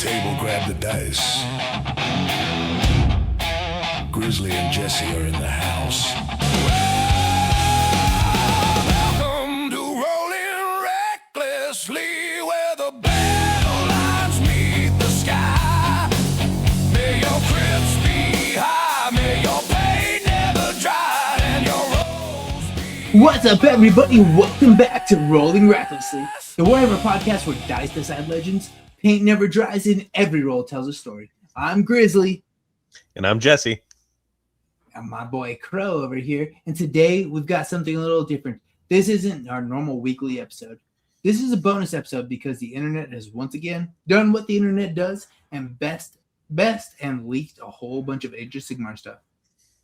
table, grab the dice. Grizzly and Jesse are in the house. Welcome to Rolling Recklessly, where the battle lines meet the sky. May your crips be high, may your pain never dry, and your rolls be... What's up, everybody? Welcome back to Rolling Recklessly, the Warhammer podcast where dice decide legends, paint never dries, and every roll tells a story. I'm Grizzly. And I'm Jesse. And my boy Crow over here. And today we've got something a little different. This isn't our normal weekly episode. This is a bonus episode because the internet has once again done what the internet does and best and leaked a whole bunch of Age of Sigmar stuff.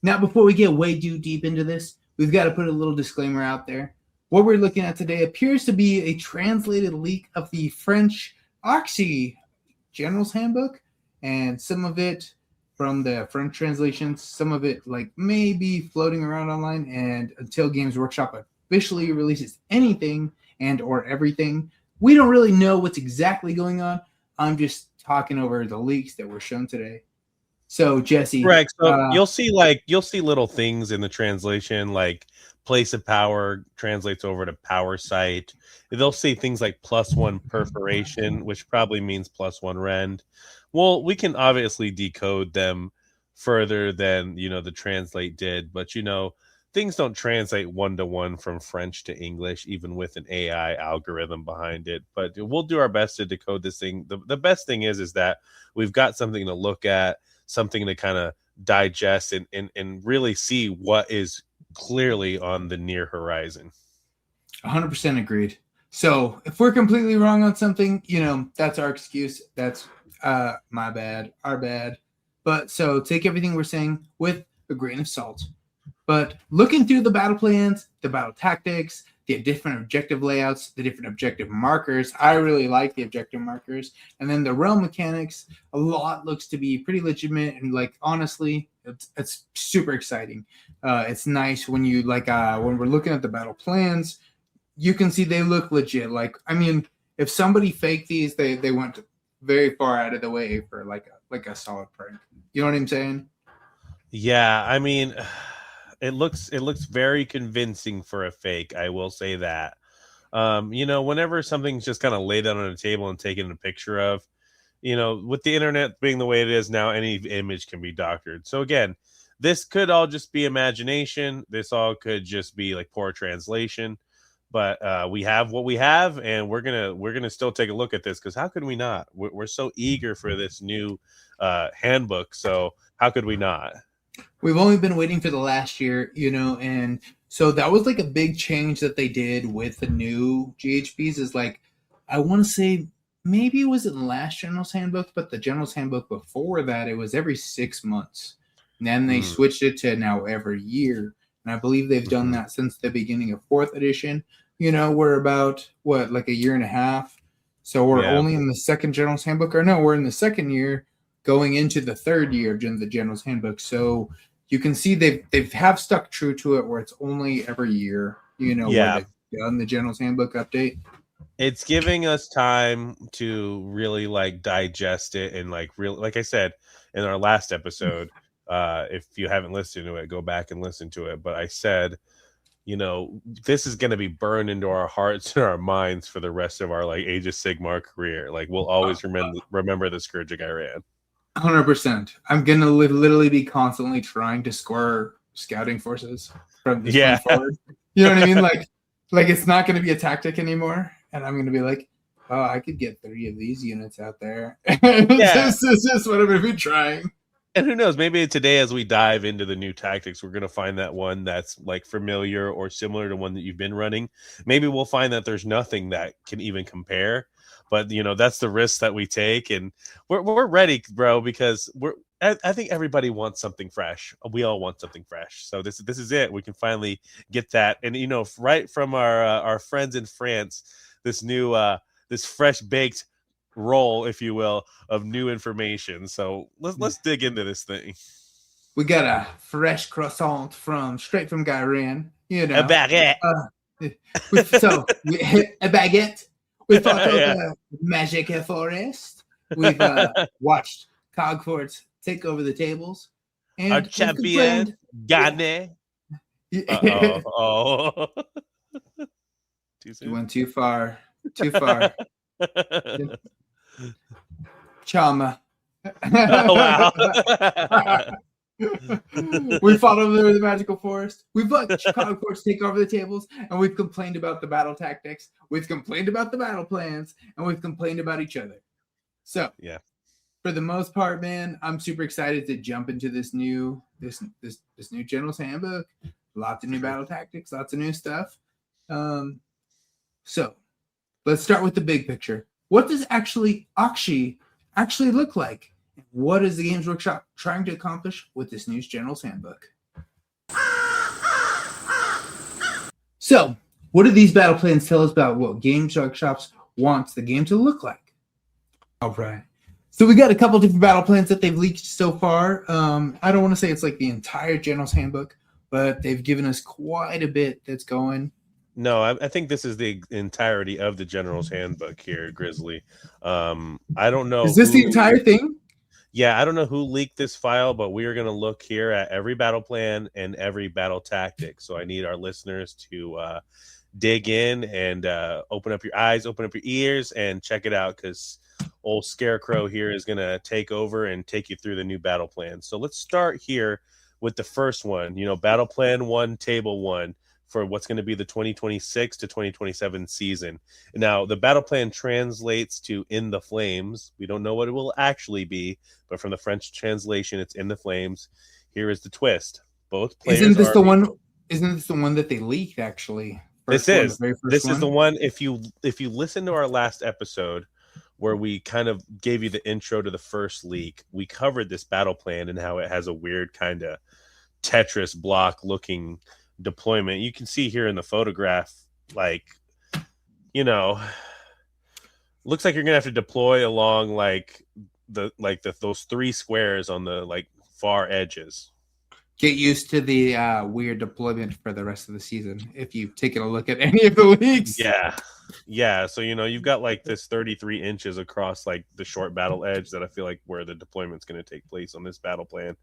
Now, before we get way too deep into this, we've got to put a little disclaimer out there. What we're looking at today appears to be a translated leak of the French Aqshy General's Handbook, and some of it from the French translations, some of it like maybe floating around online, and until Games Workshop officially releases anything and or everything, we don't really know what's exactly going on. I'm just talking over the leaks that were shown today. So Jesse, correct. So you'll see little things in the translation, like place of power translates over to power site. They'll see things like +1 perforation, which probably means +1 rend. Well, we can obviously decode them further than the translate did, but things don't translate 1-to-1 from French to English, even with an AI algorithm behind it. But we'll do our best to decode this thing. The best thing is that we've got something to look at, something to kind of digest and really see what is clearly on the near horizon. 100% agreed. So if we're completely wrong on something, that's our excuse. That's my bad, our bad. But so take everything we're saying with a grain of salt. But looking through the battle plans, the battle tactics, the different objective layouts, the different objective markers, I really like the objective markers. And then the realm mechanics, a lot looks to be pretty legitimate. And honestly, it's super exciting. It's nice when you when we're looking at the battle plans, you can see they look legit. If somebody faked these, they went very far out of the way for like a solid prank. You know what I'm saying? Yeah, it looks very convincing for a fake. I will say that. Whenever something's just kind of laid out on a table and taken a picture of, with the internet being the way it is now, any image can be doctored. So again, this could all just be imagination. This all could just be like poor translation. But we have what we have, and we're gonna still take a look at this, because how could we not? We're so eager for this new handbook. So how could we not? We've only been waiting for the last year, and so that was like a big change that they did with the new GHBs. Is I want to say maybe it wasn't the last General's Handbook, but the General's Handbook before that, it was every 6 months. And then they switched it to now every year. And I believe they've done that since the beginning of 4th edition. We're about, a year and a half. So we're only in the second General's Handbook. Or no, we're in the second year going into the third year of the General's Handbook. So you can see they have stuck true to it, where it's only every year, where they've done the General's Handbook update. It's giving us time to really digest it and like I said in our last episode, if you haven't listened to it, go back and listen to it. But I said, this is going to be burned into our hearts and our minds for the rest of our Age of Sigmar career. We'll always remember the Scourge of Ghyran. 100%. I'm going to literally be constantly trying to score scouting forces from this point forward. You know what I mean? It's not going to be a tactic anymore. And I'm going to be like, oh, I could get 3 of these units out there. This is what I'm going to be trying. And who knows, maybe today as we dive into the new tactics, we're going to find that one that's familiar or similar to one that you've been running. Maybe we'll find that there's nothing that can even compare. But, that's the risk that we take. And we're ready, bro, because I think everybody wants something fresh. We all want something fresh. So this is it. We can finally get that. And, right from our friends in France, this new this fresh baked roll, if you will, of new information. So let's dig into this thing. We got a fresh croissant straight from Ghyran, a baguette. A baguette. We fought over Magic Forest. We've watched Cogforts take over the tables, Our and we've champion, complained. Gane. Yeah. Oh. Too You soon? went too far. Too far. Chama. Oh, wow. We fought over the magical forest. We've let Chicago courts take over the tables, and we've complained about the battle tactics. We've complained about the battle plans, and we've complained about each other. So, Yeah. for the most part, man, I'm super excited to jump into this new General's Handbook. Lots of new battle tactics, lots of new stuff. So, let's start with the big picture. What does Aqshy actually look like? What is the Games Workshop trying to accomplish with this new General's Handbook? So, what do these battle plans tell us about what Games Workshops wants the game to look like? All right. So we got a couple different battle plans that they've leaked so far. I don't want to say it's like the entire General's Handbook, but they've given us quite a bit that's going. No, I think this is the entirety of the General's Handbook here, Grizzly. I don't know. Is this the entire thing? Yeah, I don't know who leaked this file, but we are going to look here at every battle plan and every battle tactic. So I need our listeners to dig in and open up your eyes, open up your ears, and check it out, because old Scarecrow here is going to take over and take you through the new battle plan. So let's start here with the first one. Battle Plan 1, Table 1. For what's going to be the 2026 to 2027 season. Now, the battle plan translates to In the Flames. We don't know what it will actually be, but from the French translation, it's In the Flames. Here is the twist. Both players Isn't this the one that they leaked, actually? This is the one. If you listen to our last episode, where we kind of gave you the intro to the first leak, we covered this battle plan and how it has a weird kind of Tetris block looking deployment. You can see here in the photograph, looks like you're gonna have to deploy along those three squares on the far edges. Get used to the weird deployment for the rest of the season if you've taken a look at any of the leaks. Yeah. So you've got this 33 inches across the short battle edge that I feel like where the deployment's going to take place on this battle plan.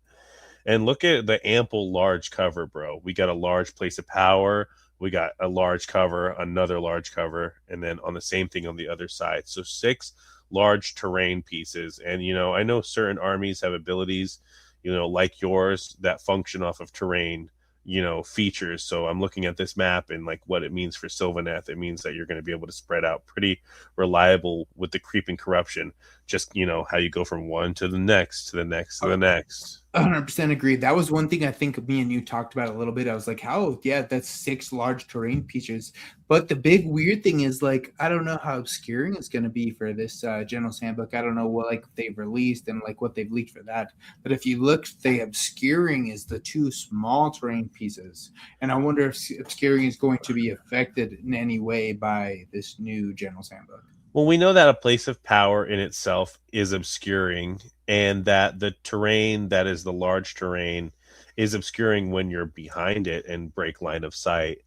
And look at the ample large cover, bro. We got a large place of power. We got a large cover, another large cover, and then on the same thing on the other side. So 6 large terrain pieces. And, I know certain armies have abilities, like yours that function off of terrain, features. So I'm looking at this map and what it means for Sylvaneth. It means that you're going to be able to spread out pretty reliable with the creeping corruption. Just, how you go from one to the next, to the next, to the next. 100% agreed. That was one thing I think me and you talked about a little bit. I was like, that's 6 large terrain pieces. But the big weird thing is I don't know how obscuring it's going to be for this General's Handbook. I don't know what they've released and what they've leaked for that. But if you look, the obscuring is the 2 small terrain pieces. And I wonder if obscuring is going to be affected in any way by this new General's Handbook. Well, we know that a place of power in itself is obscuring, and that the terrain that is the large terrain is obscuring when you're behind it and break line of sight.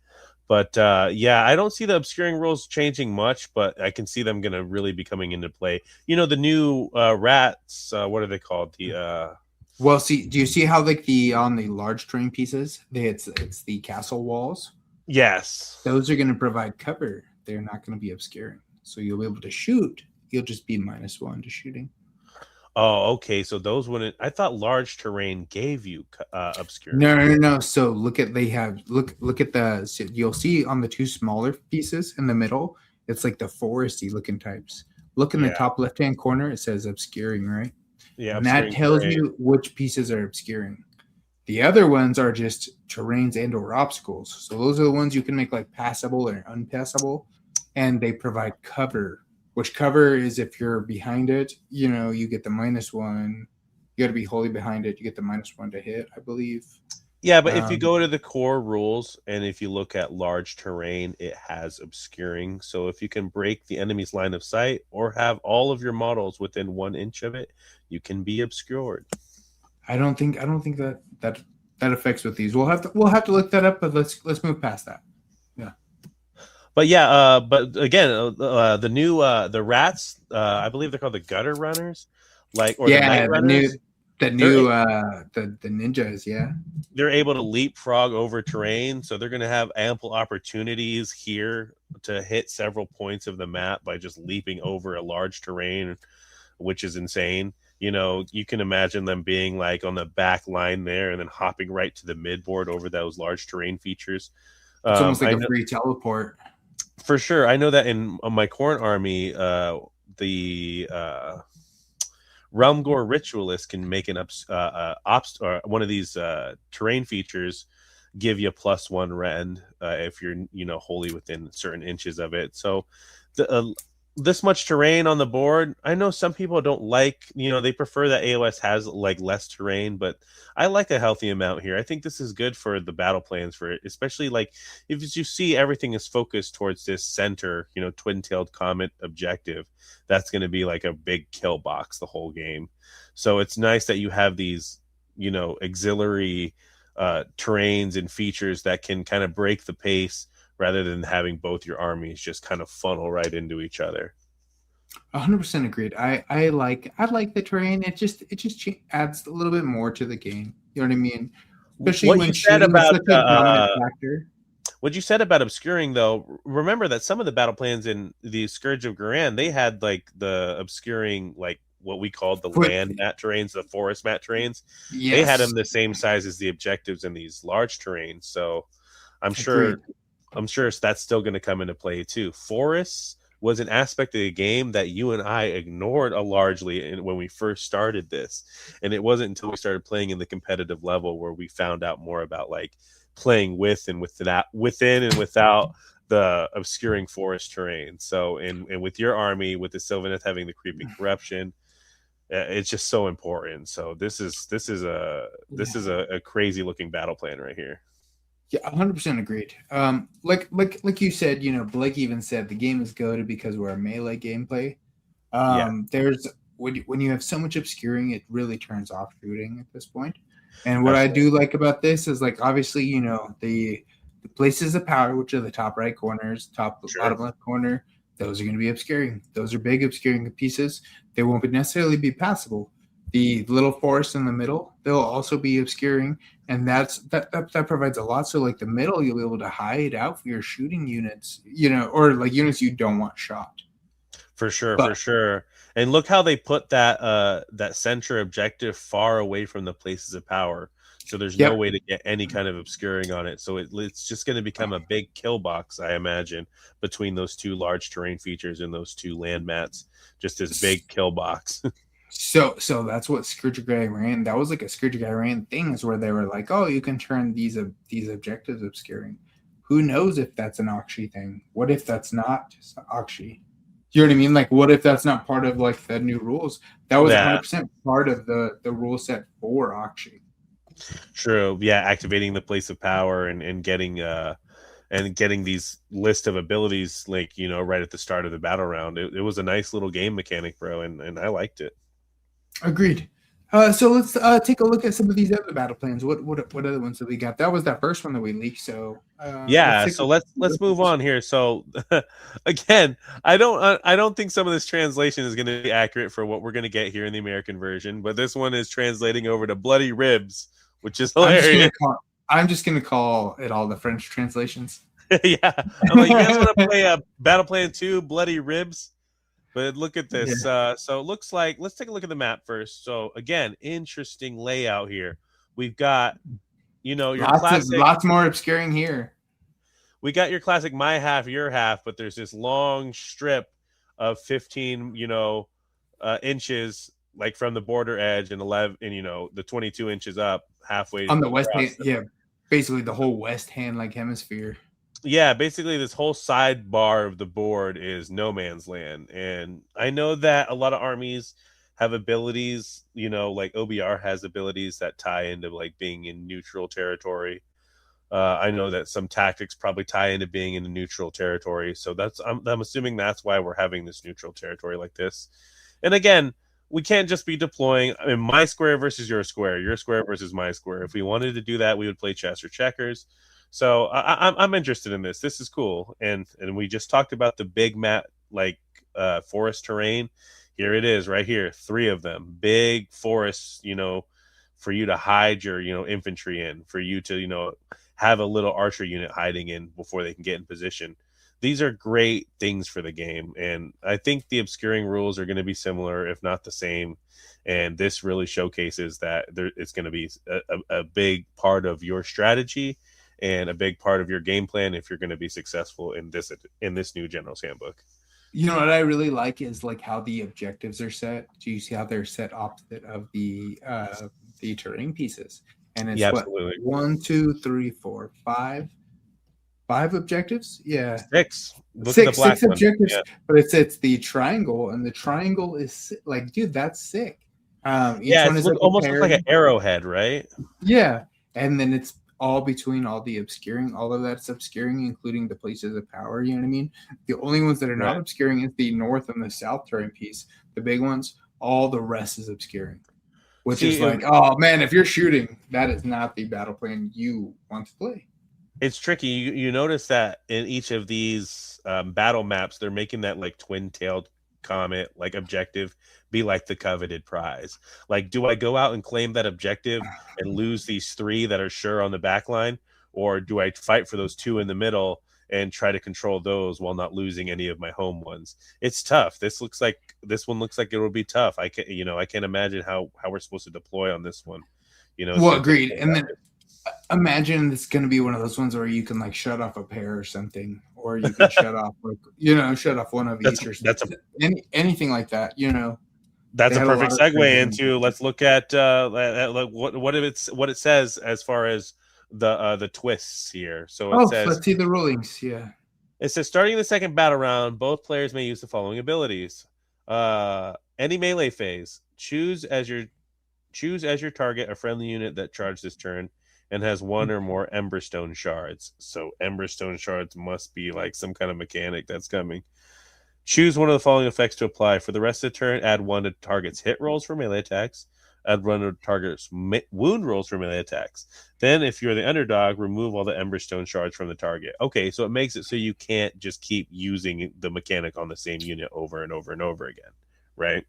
But I don't see the obscuring rules changing much, but I can see them going to really be coming into play. The new rats, what are they called? Well, do you see how on the large terrain pieces, it's the castle walls? Yes. Those are going to provide cover. They're not going to be obscuring. So you'll be able to shoot. You'll just be -1 to shooting. Oh, okay. So those wouldn't. I thought large terrain gave you obscuring. No. So look at you'll see on the 2 smaller pieces in the middle. It's like the foresty looking types. Look in the top left hand corner. It says obscuring, right? Yeah. And that tells you which pieces are obscuring. The other ones are just terrains and/or obstacles. So those are the ones you can make passable or unpassable. And they provide cover, which cover is if you're behind it, you get the -1. You got to be wholly behind it. You get the -1 to hit, I believe. Yeah, but if you go to the core rules and if you look at large terrain, it has obscuring. So if you can break the enemy's line of sight or have all of your models within 1 inch of it, you can be obscured. I don't think that affects with these. We'll have to look that up, but let's move past that. Yeah. But yeah, but again, the new the rats, I believe they're called the gutter runners, or the night Yeah, runners. the They're new the ninjas, yeah. they're able to leapfrog over terrain, so they're going to have ample opportunities here to hit several points of the map by just leaping over a large terrain, which is insane. You can imagine them being like on the back line there and then hopping right to the mid board over those large terrain features. It's almost like I a know free teleport. for sure. I know that in my Khorne army, the Realmgore Ritualist can make an or one of these terrain features give you +1 rend if you're wholly within certain inches of it. So this much terrain on the board, I know some people don't like, they prefer that AOS has like less terrain, but I like a healthy amount here. I think this is good for the battle plans for it, especially like if you see everything is focused towards this center, twin-tailed comet objective. That's going to be like a big kill box the whole game. So it's nice that you have these, auxiliary terrains and features that can kind of break the pace rather than having both your armies just kind of funnel right into each other. 100% agreed. I like the terrain. It just adds a little bit more to the game. You know what I mean? Especially What when you said shooting is about such a dominant factor. what you said about obscuring, though, remember that some of the battle plans in the Scourge of Ghyran, they had like the obscuring, like what we called the land mat terrains, the forest mat terrains. Yes. They had them the same size as the objectives in these large terrains. So I'm sure that's still going to come into play too. Forests was an aspect of the game that you and I ignored largely when we first started this, and it wasn't until we started playing in the competitive level where we found out more about like playing with and within and without the obscuring forest terrain. So and with your army, with the Sylvaneth having the creeping corruption, it's just so important. So this is a crazy looking battle plan right here. Yeah, 100% agreed. Like you said, Blake even said the game is goated because we're a melee gameplay. There's when you have so much obscuring, it really turns off shooting at this point. And what I do like about this is like obviously, the places of power, which are the top right corners, bottom left corner, those are going to be obscuring. Those are big obscuring pieces. They won't necessarily be passable. The little forest in the middle, they'll also be obscuring, and that provides a lot. So like the middle, you'll be able to hide out for your shooting units, or like units you don't want shot. For sure. And look how they put that center objective far away from the places of power. So there's no way to get any kind of obscuring on it. So it's just going to become a big kill box, I imagine, between those two large terrain features and those two land mats. Just this big kill box. So that's what Scourge of Ghyran. That was like a Scourge of Ghyran thing, is where they were like, oh, you can turn these objectives obscuring. Who knows if that's an Aqshy thing? What if that's not Aqshy? You know what I mean? Like, what if that's not part of like the new rules? That was 100% part of the rule set for Aqshy. True. Yeah, activating the place of power and getting these list of abilities like right at the start of the battle round. It was a nice little game mechanic, bro, and I liked it. Agreed. So let's take a look at some of these other battle plans. What other ones that we got? That was that first one that we leaked. So let's move on here. So again, I don't think some of this translation is going to be accurate for what we're going to get here in the American version, but this one is translating over to bloody ribs, which is hilarious. I'm just gonna call it all the French translations. Yeah, I'm like, you guys want to play a Battle Plan 2 bloody ribs? But look at this. So it looks like, let's take a look at the map first. So again, interesting layout here. We've got, your classic. Lots more obscuring here. We got your classic my half, your half, but there's this long strip of 15, inches, like from the border edge, and 11, and the 22 inches up halfway on the west hand. Yeah, basically the whole west hand like hemisphere. Yeah, basically this whole sidebar of the board is no man's land. And I know that a lot of armies have abilities, like OBR has abilities that tie into like being in neutral territory. I know that some tactics probably tie into being in a neutral territory. So I'm assuming that's why we're having this neutral territory like this. And again, we can't just be deploying my square versus your square versus my square. If we wanted to do that, we would play chess or checkers. So I'm interested in this. This is cool, and we just talked about the big map, like forest terrain. Here it is, right here, 3 of them, big forests. For you to hide your infantry in, for you to have a little archer unit hiding in before they can get in position. These are great things for the game, and I think the obscuring rules are going to be similar, if not the same. And this really showcases that it's going to be a big part of your strategy and a big part of your game plan if you're going to be successful in this new General's Handbook. You know what I really like is like how the objectives are set. Do you see how they're set opposite of the terrain pieces? And it's Absolutely. 1, 2, 3, 4, 5 objectives. Yeah, 6. Look six, at the black six one. objectives. Yeah. But it's the triangle, and the triangle is like, dude, that's sick. Each one is almost looks like an arrowhead, right? Yeah, and then it's all between all the obscuring, all of that's obscuring, including the places of power. You know what I mean? The only ones that are not obscuring is the north and the south terrain piece. The big ones, all the rest is obscuring. Which is like, oh man, if you're shooting, that is not the battle plan you want to play. It's tricky. You notice that in each of these battle maps, they're making that like twin-tailed comet like objective be like the coveted prize. Like, do I go out and claim that objective and lose these 3 that are sure on the back line, or do I fight for those 2 in the middle and try to control those while not losing any of my home ones? It's tough. This one looks like it will be tough. I can't imagine how we're supposed to deploy on this one. Well, agreed. And then imagine it's going to be one of those ones where you can like shut off a pair or something, or you can shut off shut off one of each or something. Anything like that. That's a perfect segue into, let's look at what it says as far as the twists here. So it says, let's see the rulings. Yeah, it says, starting the second battle round, both players may use the following abilities. Any melee phase, choose as your target a friendly unit that charged this turn and has 1 or more Emberstone shards. So Emberstone shards must be like some kind of mechanic that's coming. Choose one of the following effects to apply. For the rest of the turn, add 1 to target's hit rolls for melee attacks. Add 1 to target's wound rolls for melee attacks. Then, if you're the underdog, remove all the Emberstone shards from the target. Okay, so it makes it so you can't just keep using the mechanic on the same unit over and over and over again, right?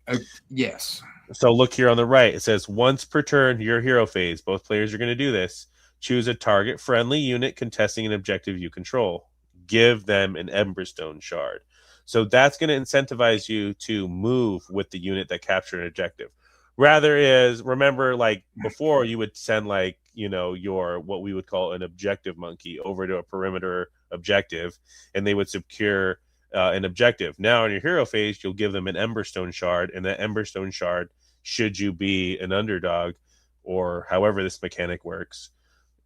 Yes. So look here on the right. It says, once per turn, your hero phase. Both players are going to do this. Choose a target-friendly unit contesting an objective you control. Give them an Emberstone shard. So that's going to incentivize you to move with the unit that captured an objective. Remember, like before, you would send like, your what we would call an objective monkey over to a perimeter objective, and they would secure an objective. Now in your hero phase, you'll give them an Emberstone shard, and that Emberstone shard, should you be an underdog or however this mechanic works,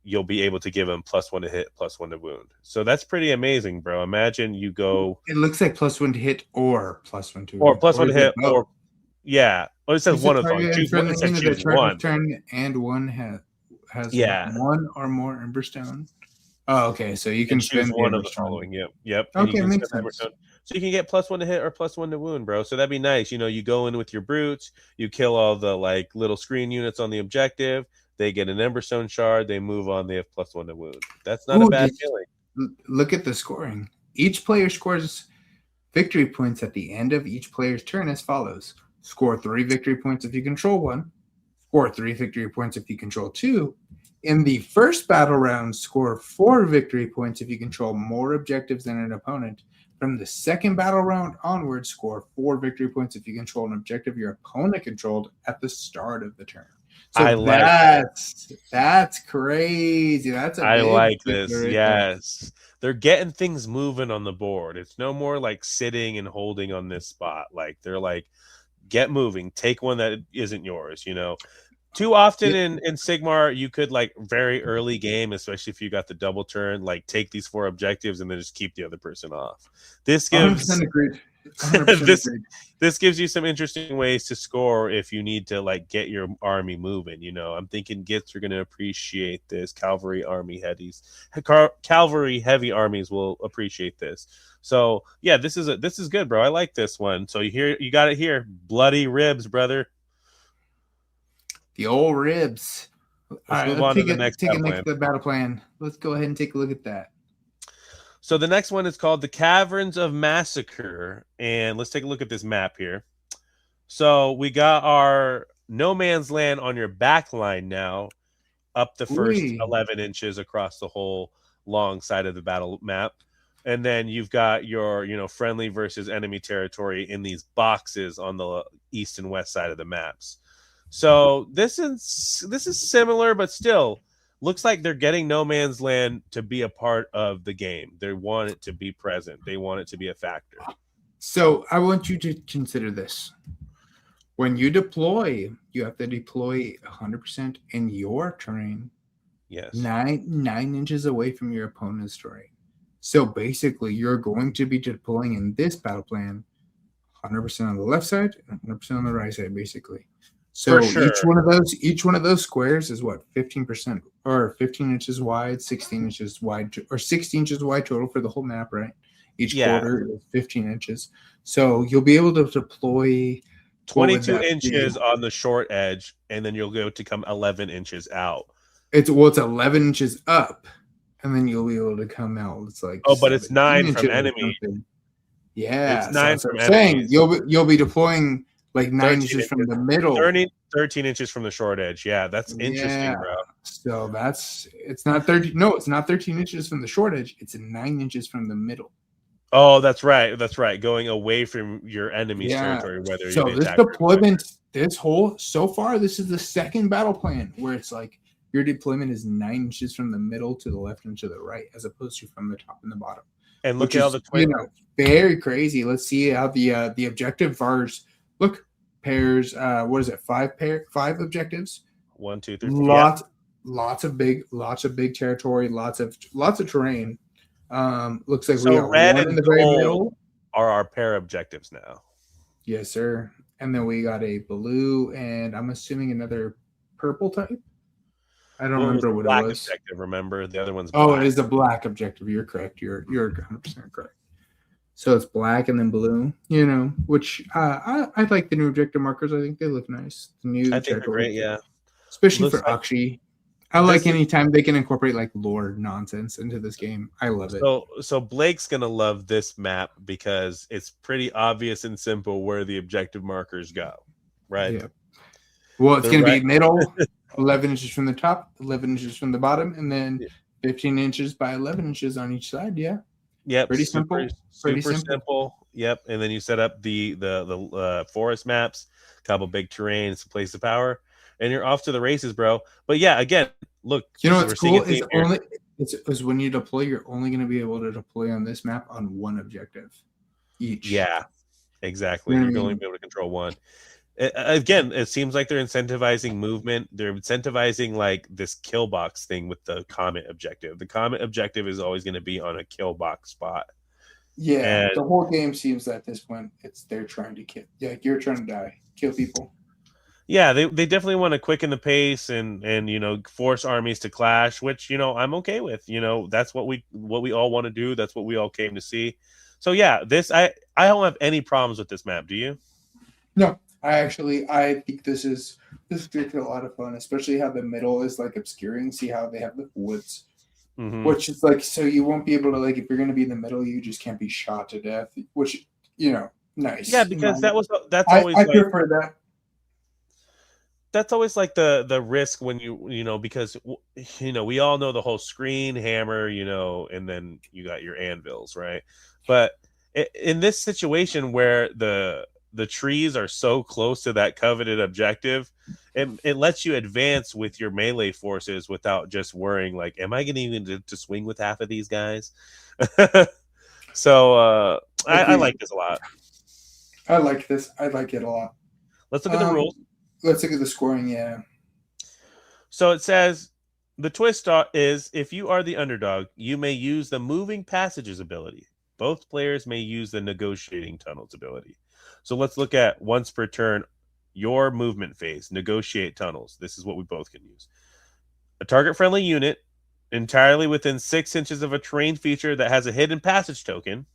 you'll be able to give them +1 to hit, +1 to wound. So that's pretty amazing, bro. Imagine you go. It looks like +1 to hit or +1 to wound. Or +1 to hit, or yeah. Well, it says one of them. Choose one. It says choose one. Turn and one has 1 or more Emberstone. Oh, okay. So you can choose one of the following. Yep. Okay, makes sense. So you can get +1 to hit or +1 to wound, bro. So that'd be nice. You go in with your brutes, you kill all the like little screen units on the objective. They get an Emberstone shard. They move on. They have +1 to wound. That's not a bad feeling. Look at the scoring. Each player scores victory points at the end of each player's turn as follows: score 3 victory points if you control 1. Score 3 victory points if you control 2. In the first battle round, score 4 victory points if you control more objectives than an opponent. From the second battle round onward, score 4 victory points if you control an objective your opponent controlled at the start of the turn. So that's crazy. I like this. Yes. They're getting things moving on the board. It's no more like sitting and holding on this spot. Like they're like, get moving. Take one that isn't yours, Too often in Sigmar, you could like very early game, especially if you got the double turn, like take these 4 objectives and then just keep the other person off. This gives 100% agreed. 100% agreed. This gives you some interesting ways to score if you need to like get your army moving. I'm thinking Gits are going to appreciate this. Cavalry heavy armies will appreciate this. So yeah, this is good, bro. I like this one. So you got it here. Bloody ribs, brother. The old ribs. Let's move on to the next battle plan. The battle plan. Let's go ahead and take a look at that. So the next one is called the Caverns of Massacre, and let's take a look at this map here. So we got our no man's land on your back line now, up the first 11 inches across the whole long side of the battle map. And then you've got your, friendly versus enemy territory in these boxes on the east and west side of the maps. So this is similar, but still looks like they're getting no man's land to be a part of the game. They want it to be present. They want it to be a factor. So I want you to consider this. When you deploy, you have to deploy 100% in your terrain. Yes. 9 inches away from your opponent's terrain. So basically, you're going to be deploying in this battle plan 100% on the left side and 100% on the right side, basically. So sure. each one of those squares is what, 15% or 15 inches wide, 16 inches wide, or 60 inches wide total for the whole map, right? Each quarter is 15 inches. So you'll be able to deploy 22 inches on the short edge, and then you'll go to come 11 inches out. It's 11 inches up. And then you'll be able to come out. It's like but it's 9 from enemy. Yeah, it's 9 from enemy. You'll be deploying like 9 inches from the middle. 13 inches from the short edge. Yeah, that's interesting, bro. So it's not 30. No, it's not 13 inches from the short edge. It's 9 inches from the middle. Oh, that's right. That's right. Going away from your enemy's territory. So this deployment, so far, this is the second battle plan where it's like, your deployment is 9 inches from the middle to the left and to the right, as opposed to from the top and the bottom. And look at all the twins. Very crazy. Let's see how the objective bars look. Pairs. What is it? 5 objectives. 1, 2, 3, 4. Lots of big territory. Lots of terrain. Looks like so we got red one and in the very middle. Are our pair objectives now? Yes, sir. And then we got a blue and I'm assuming another purple type. I don't remember what it was. Objective, remember? The other one's black. Oh, it is a black objective. You're correct. You're 100% correct. So it's black and then blue, which I like the new objective markers. I think they look nice. I think they're great, yeah. Especially for Aqshy. I like anytime they can incorporate like lore nonsense into this game. I love it. So Blake's going to love this map because it's pretty obvious and simple where the objective markers go, right? Yeah. Well, it's going to be middle. 11 inches from the top, 11 inches from the bottom, and then 15 inches by 11 inches on each side. Yeah. Yep. Pretty simple. Super simple. Yep. And then you set up the forest maps, a couple big terrains, some place of power, and you're off to the races, bro. But yeah, again, look. What's cool is when you deploy, you're only going to be able to deploy on this map on one objective each. Yeah, exactly. You're only be able to control one. Again, it seems like they're incentivizing movement. They're incentivizing like this kill box thing with the comet objective. The comet objective is always going to be on a kill box spot. Yeah, the whole game seems at this point they're trying to kill. Yeah, you're trying to die, kill people. Yeah, they definitely want to quicken the pace and force armies to clash, which I'm okay with. That's what we all want to do. That's what we all came to see. So yeah, I don't have any problems with this map. Do you? No. I think this is a lot of fun, especially how the middle is like obscuring. See how they have the woods, which is like, so you won't be able to, like, if you're going to be in the middle, you just can't be shot to death, which, nice. Yeah, because that's always I prefer that. That's always like the risk when because we all know the whole screen hammer, and then you got your anvils, right? But in this situation where the trees are so close to that coveted objective, it lets you advance with your melee forces without just worrying, like, am I going to even to swing with half of these guys? So I like this a lot. I like this. I like it a lot. Let's look at the rules. Let's look at the scoring, yeah. So it says, the twist is, if you are the underdog, you may use the moving passages ability. Both players may use the negotiating tunnels ability. So let's look at once per turn, your movement phase, negotiate tunnels. This is what we both can use. A target-friendly unit entirely within 6 inches of a terrain feature that has a hidden passage token.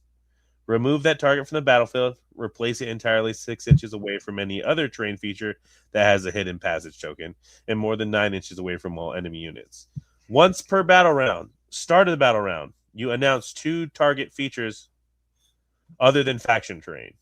Remove that target from the battlefield. replace it entirely 6 inches away from any other terrain feature that has a hidden passage token, and more than 9 inches away from all enemy units. Once per battle round, start of the battle round, you announce 2 target features other than faction terrain.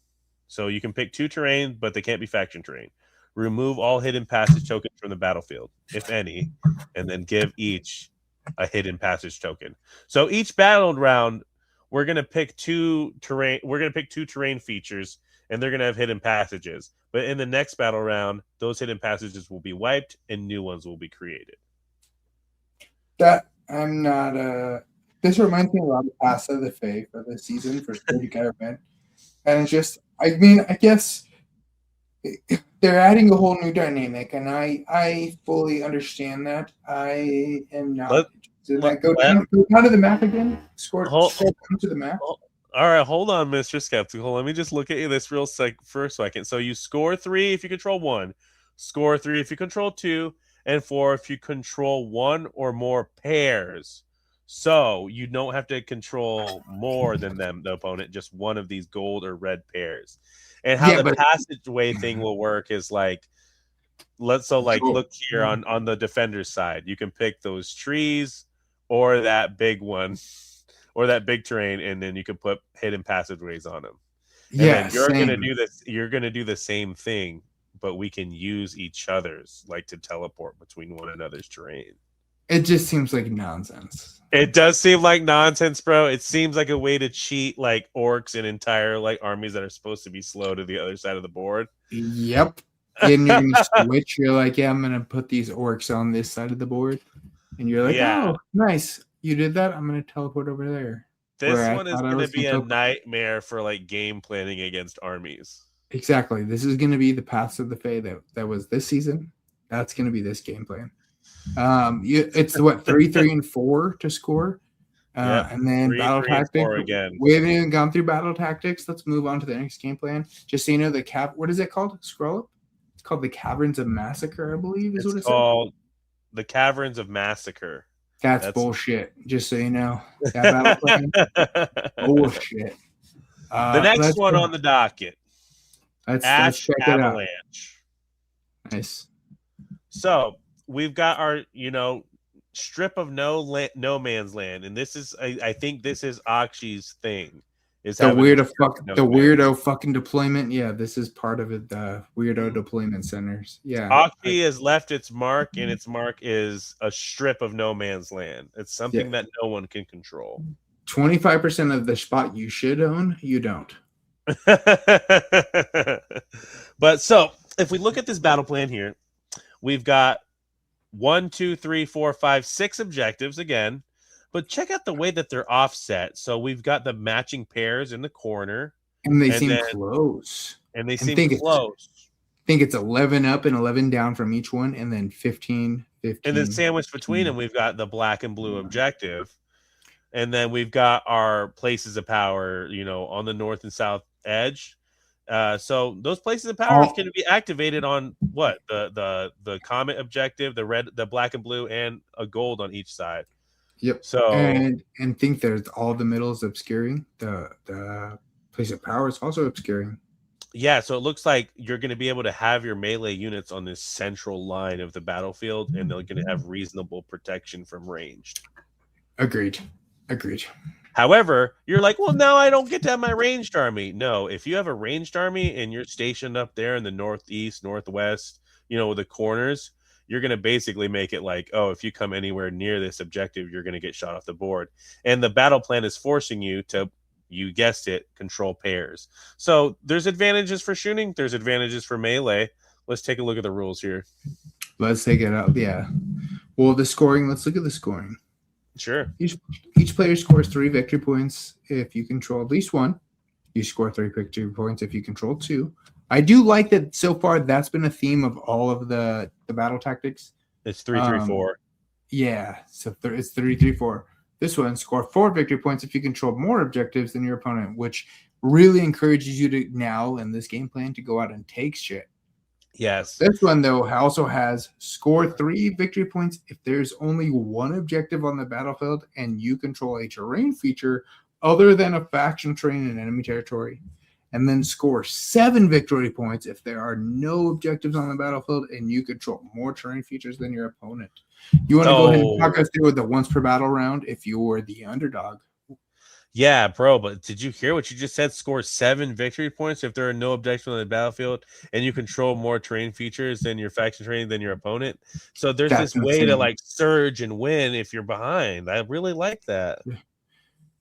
So you can pick 2 terrain, but they can't be faction terrain. Remove all hidden passage tokens from the battlefield, if any, and then give each a hidden passage token. So each battle round, we're gonna pick 2 terrain. We're gonna pick 2 terrain features, and they're gonna have hidden passages. But in the next battle round, those hidden passages will be wiped, and new ones will be created. That I'm not. This reminds me a lot of Pass of the Fae for this season for Scourge of Ghyran, and it's just. I mean, I guess they're adding a whole new dynamic, and I fully understand that. I am not. Go down to the map again. Scroll down to the map. All right, hold on, Mr. Skeptical. Let me just look at you this for a second. So you score 3 if you control 1, score 3 if you control 2, and 4 if you control 1 or more pairs. So you don't have to control more than the opponent, just one of these gold or red pairs. And how the passageway thing will work is like, look here on the defender's side, you can pick those trees or that big one or that big terrain, and then you can put hidden passageways on them. Yeah, you're gonna do this. You're gonna do the same thing, but we can use each other's, like, to teleport between one another's terrain. It just seems like nonsense. It does seem like nonsense, bro. It seems like a way to cheat like orcs and entire like armies that are supposed to be slow to the other side of the board. Yep. And you're gonna switch. You're like, yeah, I'm gonna put these orcs on this side of the board, and you're like, oh, nice, you did that. I'm gonna teleport over there. This one is gonna be a nightmare for like game planning against armies. Exactly. This is gonna be the Paths of the Fae that was this season. That's gonna be this game plan. It's what 3, 3, and 4 to score, and then 3, battle 3, tactics. Again. We haven't even gone through battle tactics. Let's move on to the next game plan. Just so you know, what is it called? Scroll up. It's called the Caverns of Massacre, I believe. What it's called. The Caverns of Massacre. That's bullshit. Just so you know, that battle plan, bullshit. The next one on the docket. Let's check Avalanche. It out. Nice. So we've got our, strip of no man's land, and this is, I think, this is Aqshy's thing. Is the weirdo fucking deployment. Yeah, this is part of it. The weirdo deployment centers. Yeah, Aqshy has left its mark, and its mark is a strip of no man's land. It's something that no one can control. 25% of the spot you should own, you don't. But so if we look at this battle plan here, we've got 1, 2, 3, 4, 5, 6 objectives again, but check out the way that they're offset. So we've got the matching pairs in the corner, and they seem close. And they seem close. I think it's 11 up and 11 down from each one, and then 15. And then sandwiched between them, we've got the black and blue objective. And then we've got our places of power, on the north and south edge. So those places of power can be activated on what? The comet objective, the black and blue, and a gold on each side. Yep. So and think there's all the middles obscuring. The place of power is also obscuring. Yeah, so it looks like you're going to be able to have your melee units on this central line of the battlefield, and they're going to have reasonable protection from ranged. Agreed. However, you're like, well, now I don't get to have my ranged army. No, if you have a ranged army and you're stationed up there in the northeast, northwest, the corners, you're going to basically make it like, oh, if you come anywhere near this objective, you're going to get shot off the board. And the battle plan is forcing you to, you guessed it, control pairs. So there's advantages for shooting. There's advantages for melee. Let's take a look at the rules here. Let's take it up. Yeah. Well, the scoring, let's look at the scoring. Sure. Each player scores 3 victory points if you control at least 1. You score 3 victory points if you control 2. I do like that so far. That's been a theme of all of the battle tactics. It's 3-3-4. Yeah, so it's 3-3-4. This one, score 4 victory points if you control more objectives than your opponent, which really encourages you to now in this game plan to go out and take shit. Yes. This one, though, also has score 3 victory points if there's only one objective on the battlefield and you control a terrain feature other than a faction terrain in enemy territory. and then score 7 victory points if there are no objectives on the battlefield and you control more terrain features than your opponent. You want to go ahead and talk us through the once per battle round if you were the underdog? Yeah, bro, but did you hear what you just said? Score 7 victory points if there are no objectives on the battlefield and you control more terrain features than your faction terrain than your opponent. So there's this way to like surge and win if you're behind. I really like that.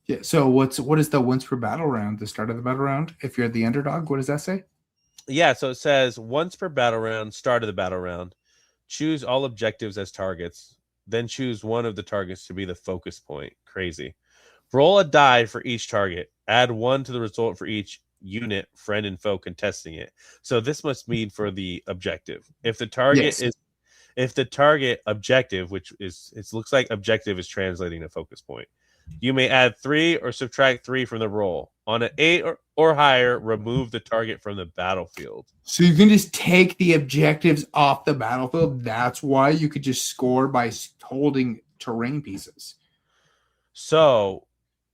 Yeah. So what is the once per battle round? The start of the battle round. If you're the underdog, what does that say? Yeah, so it says once per battle round, start of the battle round. Choose all objectives as targets. Then choose one of the targets to be the focus point. Crazy. Roll a die for each target. Add 1 to the result for each unit, friend, and foe contesting it. So this must mean for the objective. If the target objective, which is it looks like objective is translating to focus point, you may add 3 or subtract 3 from the roll. On an 8 or higher, remove the target from the battlefield. So you can just take the objectives off the battlefield. That's why you could just score by holding terrain pieces. So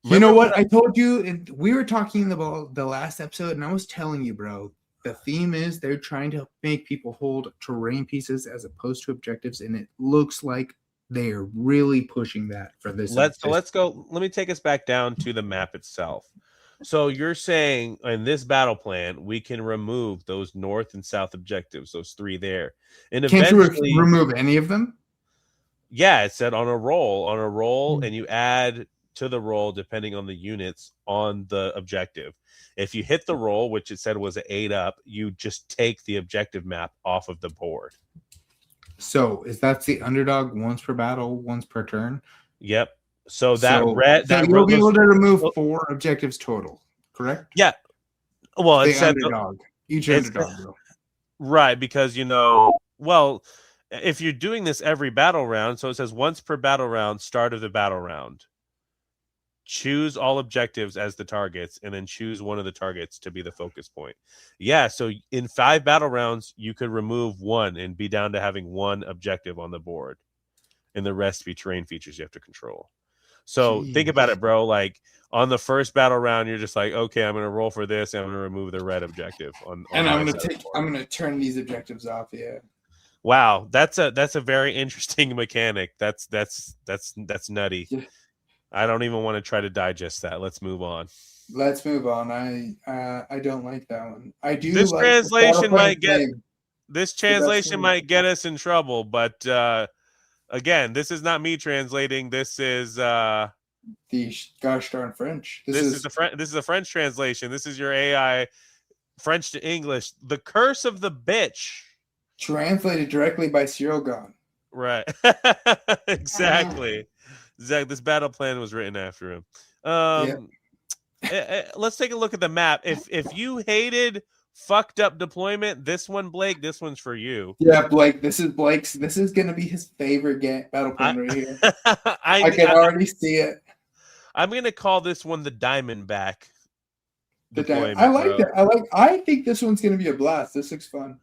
you know what I told you? And we were talking about the last episode, and I was telling you, bro, the theme is they're trying to make people hold terrain pieces as opposed to objectives, and it looks like they are really pushing that for this. Let's go. Let me take us back down to the map itself. So you're saying in this battle plan, we can remove those north and south objectives, those 3 there. And can't you remove any of them? Yeah, it said on a roll, and you add to the roll depending on the units on the objective. If you hit the roll, which it said was an 8 up, you just take the objective map off of the board. So is that the underdog once per battle, once per turn? Yep. So you'll be able to remove 4 objectives total, correct? Yeah. Well, it's underdog. Each underdog. Right, because if you're doing this every battle round, so it says once per battle round, start of the battle round. Choose all objectives as the targets, and then choose one of the targets to be the focus point. Yeah, so in 5 battle rounds, you could remove 1 and be down to having 1 objective on the board, and the rest be terrain features you have to control. So think about it, bro. Like on the first battle round, you're just like, okay, I'm going to roll for this, and I'm going to remove the red objective. I'm going to turn these objectives off. Yeah. Wow, that's a very interesting mechanic. That's nutty. Yeah. I don't even want to try to digest that. Let's move on. I don't like that one. I do. This translation might get us in trouble, but again, this is not me translating. This is the gosh darn French. This is a French translation. This is your AI French to English. The Curse of the Bitch. Translated directly by Cyril Gone. Right. Exactly. This battle plan was written after him. Let's take a look at the map. If you hated fucked up deployment, this one, Blake, this one's for you. Yeah, Blake, this is Blake's. This is gonna be his favorite battle plan right here. I can already see it. I'm gonna call this one the Diamondback. I like that. I think this one's gonna be a blast. This looks fun.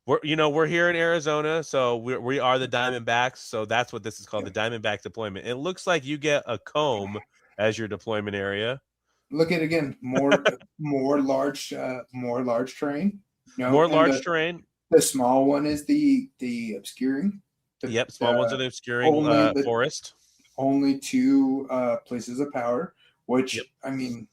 We're here in Arizona, so we are the Diamondbacks. So that's what this is called, the Diamondback deployment. It looks like you get a comb as your deployment area. Look at again, more large terrain. No, more large terrain. The small one is the obscuring. Small ones are the obscuring forest. Only 2 places of power, which I mean,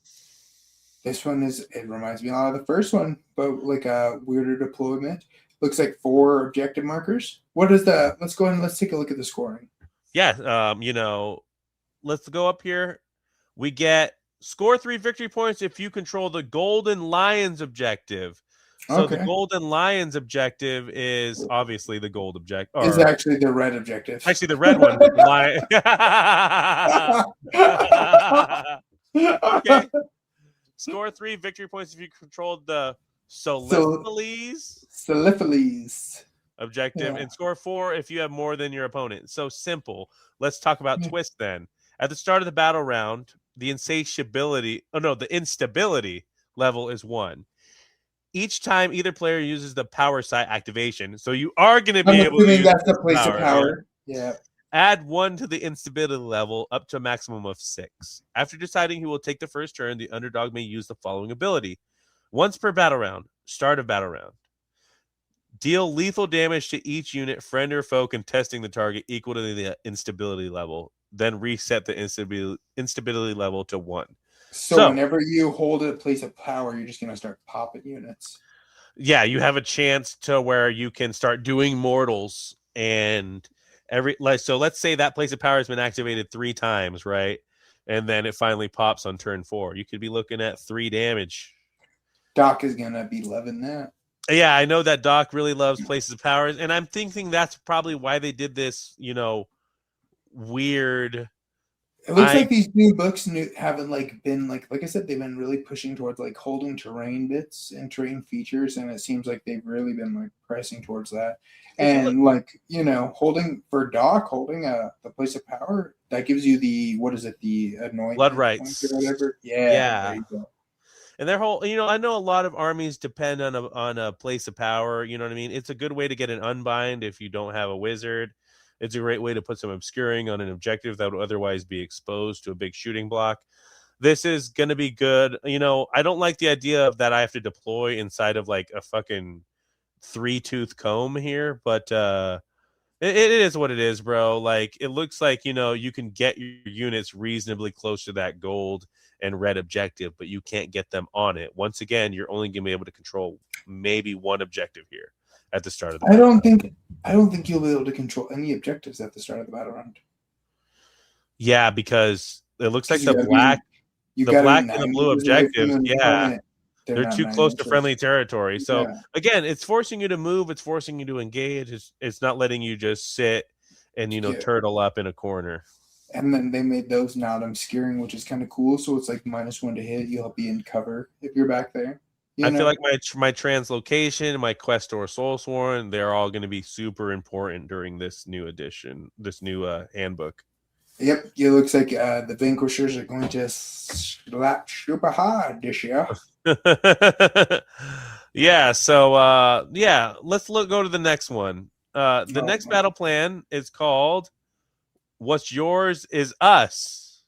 this one it reminds me a lot of the first one, but like a weirder deployment. Looks like 4 objective markers. What is that? Let's go ahead and let's take a look at the scoring. Yeah, let's go up here. We get score 3 victory points if you control the Golden Lions objective. So the Golden Lions objective is obviously the gold objective. Is actually the red objective. Actually, the red one. Okay. Score 3 victory points if you controlled the Soliphiles objective, and score 4 if you have more than your opponent. So simple. Let's talk about twist then. At the start of the battle round, the instability level is 1. Each time either player uses the power site activation, so you are going to be able to use that's the place of power. Yeah. Add 1 to the instability level up to a maximum of 6. After deciding who will take the first turn, the underdog may use the following ability. Once per battle round, start of battle round. Deal lethal damage to each unit, friend or foe contesting the target equal to the instability level. Then reset the instability level to 1. So whenever you hold a place of power, you're just gonna start popping units. Yeah, you have a chance to where you can start doing mortals, and so let's say that place of power has been activated 3 times, right? And then it finally pops on turn 4. You could be looking at 3 damage. Doc is gonna be loving that. Yeah, I know that Doc really loves places of power, and I'm thinking that's probably why they did this, weird. It looks like these new books haven't been like I said, they've been really pushing towards holding terrain bits and terrain features, and it seems like they've really been pressing towards that. And holding for Doc, holding the place of power, that gives you the anointment blood rights or whatever. Yeah. There you go. And their whole, I know a lot of armies depend on a place of power. You know what I mean? It's a good way to get an unbind if you don't have a wizard. It's a great way to put some obscuring on an objective that would otherwise be exposed to a big shooting block. This is going to be good. I don't like the idea of that I have to deploy inside of a fucking 3-tooth comb here, but it is what it is, bro. It looks like, you can get your units reasonably close to that gold and red objective, but you can't get them on it. Once again, you're only going to be able to control maybe one objective here at the start of the battle round. I don't think you'll be able to control any objectives at the start of the battle round. Yeah, because it looks like the black and the blue objectives, they're too close to friendly territory. So again, it's forcing you to move, it's forcing you to engage, it's not letting you just sit and turtle up in a corner. And then they made those not obscuring, which is kind of cool. So it's -1 to hit. You'll be in cover if you're back there. I feel like my translocation, my Questor Soulsworn, they're all going to be super important during this new edition, this new handbook. Yep, it looks like the Vanquishers are going to slap super hard this year. Yeah, so let's go to the next one. The next battle plan is called "What's Yours Is Us."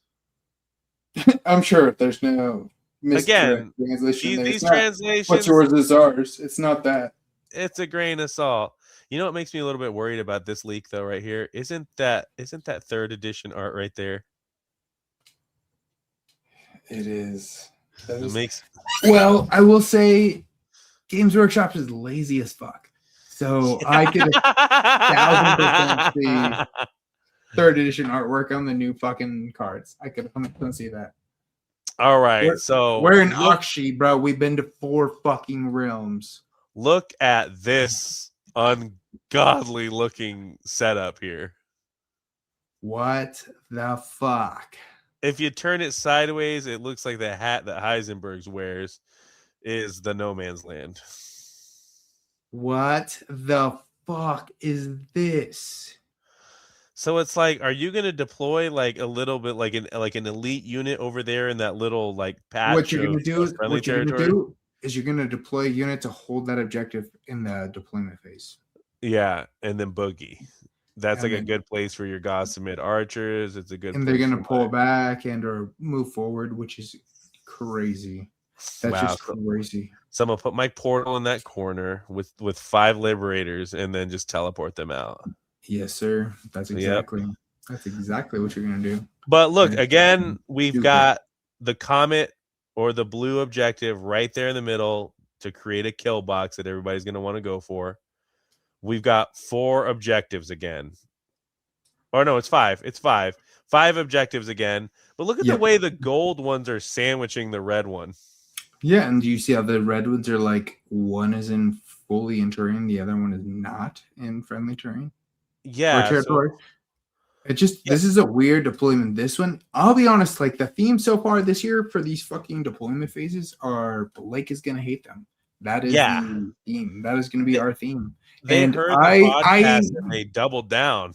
I'm sure there's no again translation. These translations. What's yours is ours. It's not that. It's a grain of salt. You know what makes me a little bit worried about this leak though, right here? Isn't that 3rd edition art right there? It is. Well, I will say Games Workshop is lazy as fuck. So I could 1,000% see 3rd edition artwork on the new fucking cards. I could 100% see that. All right, we're in Aqshy, bro. We've been to 4 fucking realms. Look at this ungodly looking setup here. What the fuck? If you turn it sideways, it looks like the hat that Heisenberg's wears is the No Man's Land. What the fuck is this? So it's are you gonna deploy a little bit like an elite unit over there in that little patch? What you're gonna do is you're gonna deploy a unit to hold that objective in the deployment phase. Yeah, and then boogie. That's a good place for your Gossamed archers. It's a good. And they're gonna pull back or move forward, which is crazy. That's just crazy. So I'm gonna put my portal in that corner with 5 liberators, and then just teleport them out. Yes, sir. That's exactly what you're gonna do. But look, again, we've got the comet or the blue objective right there in the middle to create a kill box that everybody's gonna want to go for. We've got 4 objectives again. Or no, it's 5. It's 5. 5 objectives again. But look at the way the gold ones are sandwiching the red one. Yeah, and do you see how the red ones are one is fully in terrain, the other one is not in friendly terrain? Yeah. Territory. This is a weird deployment. This one, I'll be honest, the theme so far this year for these fucking deployment phases are Blake is gonna hate them. That is the theme. That is gonna be our theme. They heard the podcast and they doubled down.